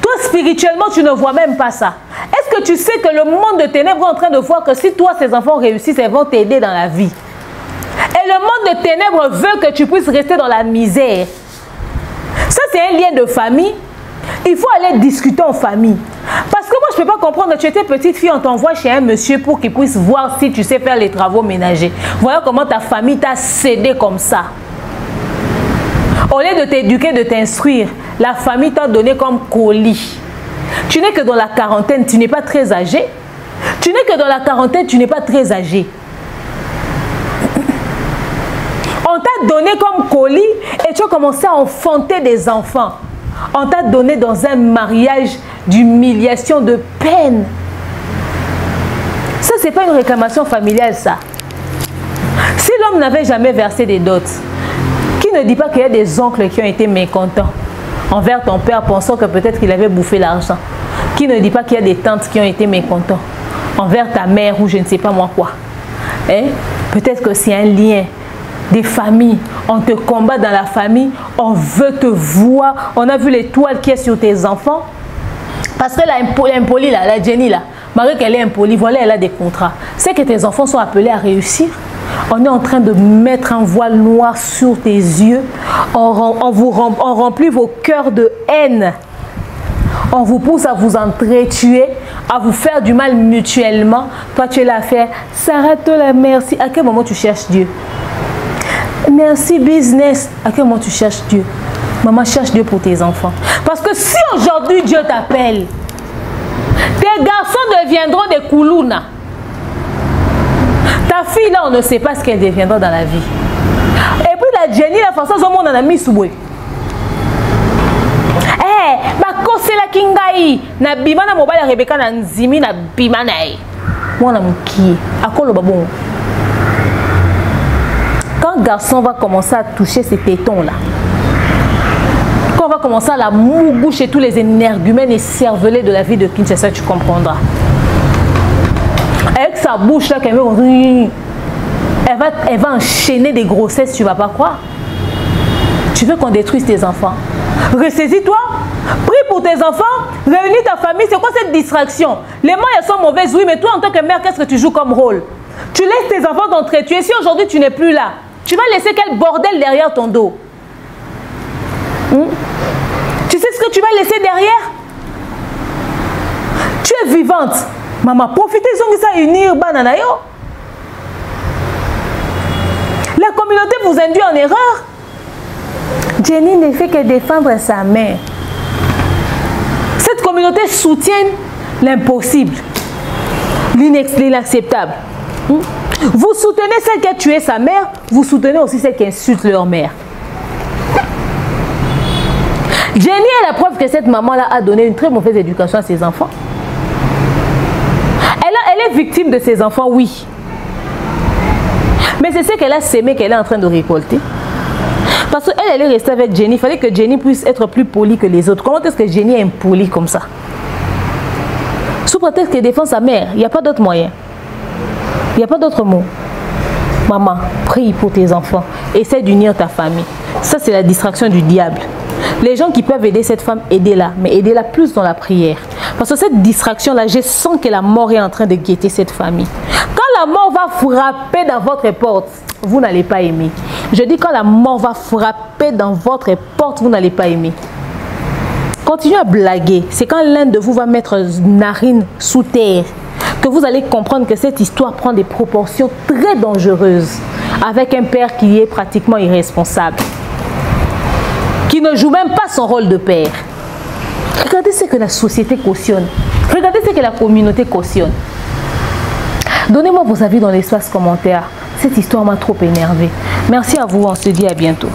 Toi, spirituellement, tu ne vois même pas ça. Est-ce que tu sais que le monde de ténèbres est en train de voir que si toi, ces enfants réussissent, elles vont t'aider dans la vie? Et le monde de ténèbres veut que tu puisses rester dans la misère. Ça, c'est un lien de famille. Il faut aller discuter en famille. Parce que moi, je ne peux pas comprendre que tu étais petite fille, on t'envoie chez un monsieur pour qu'il puisse voir si tu sais faire les travaux ménagers. Voilà comment ta famille t'a cédé comme ça. Au lieu de t'éduquer, de t'instruire, la famille t'a donné comme colis. Tu n'es que dans la quarantaine, tu n'es pas très âgé. Tu n'es que dans la quarantaine, tu n'es pas très âgé. On t'a donné comme colis et tu as commencé à enfanter des enfants. On t'a donné dans un mariage d'humiliation, de peine. Ça, c'est pas une réclamation familiale, ça. Si l'homme n'avait jamais versé des dots, qui ne dit pas qu'il y a des oncles qui ont été mécontents envers ton père, pensant que peut-être qu'il avait bouffé l'argent? Qui ne dit pas qu'il y a des tantes qui ont été mécontents envers ta mère ou je ne sais pas moi quoi? Hein? Peut-être que c'est un lien des familles. On te combat dans la famille, on veut te voir. On a vu l'étoile qui est sur tes enfants. Parce que l'impoli là, la Jenny là, malgré qu'elle est impolie, voilà, elle a des contrats. C'est que tes enfants sont appelés à réussir. On est en train de mettre un voile noir sur tes yeux. On remplit vos cœurs de haine. On vous pousse à vous entretuer, à vous faire du mal mutuellement. Toi, tu es là à faire Sarah, Tola, merci. À quel moment tu cherches Dieu? Merci business. À quel moment tu cherches Dieu? Maman, cherche Dieu pour tes enfants. Parce que si aujourd'hui Dieu t'appelle, tes garçons deviendront des koulouna. Ta fille là, on ne sait pas ce qu'elle deviendra dans la vie. Et puis la Jenny, la façon dont on a mis sous bois. Bakosela kingai na bima na mobile ya Rebecca na nzimi na bima na ye. Mwana muki akolo babon. Quand garçon va commencer à toucher ces tétons là, quand on va commencer à la mougoucher tous les énergumènes et cervelés de la vie de Kinshasa, tu comprendras. Avec sa bouche là, elle va enchaîner des grossesses, tu vas pas croire. Tu veux qu'on détruise tes enfants? Ressaisis-toi, prie pour tes enfants, réunis ta famille. C'est quoi cette distraction? Les moyens sont mauvaises, oui, mais toi en tant que mère, qu'est-ce que tu joues comme rôle? Tu laisses tes enfants t'entretuer. Si aujourd'hui tu n'es plus là, tu vas laisser quel bordel derrière ton dos? Tu sais ce que tu vas laisser derrière? Tu es vivante. Maman, profitez-en de ça, unir bananayo. La communauté vous induit en erreur. Jenny ne fait que défendre sa mère. Cette communauté soutient l'impossible, l'inacceptable. Vous soutenez celle qui a tué sa mère, vous soutenez aussi celle qui insulte leur mère. Jenny est la preuve que cette maman-là a donné une très mauvaise éducation à ses enfants. Elle est victime de ses enfants, oui. Mais c'est ce qu'elle a sémé qu'elle est en train de récolter. Parce qu'elle est restée avec Jenny. Il fallait que Jenny puisse être plus polie que les autres. Comment est-ce que Jenny est impolie comme ça? Sous prétexte qu'elle défend sa mère, il n'y a pas d'autre moyen. Il n'y a pas d'autre mot. Maman, prie pour tes enfants. Essaie d'unir ta famille. Ça, c'est la distraction du diable. Les gens qui peuvent aider cette femme, aidez-la. Mais aidez-la plus dans la prière. Parce que cette distraction-là, je sens que la mort est en train de guetter cette famille. Quand la mort va frapper dans votre porte, vous n'allez pas aimer. Je dis quand la mort va frapper dans votre porte, vous n'allez pas aimer. Continuez à blaguer. C'est quand l'un de vous va mettre narine sous terre que vous allez comprendre que cette histoire prend des proportions très dangereuses avec un père qui est pratiquement irresponsable, qui ne joue même pas son rôle de père. Regardez ce que la société cautionne. Regardez ce que la communauté cautionne. Donnez-moi vos avis dans l'espace commentaire. Cette histoire m'a trop énervé. Merci à vous, on se dit à bientôt.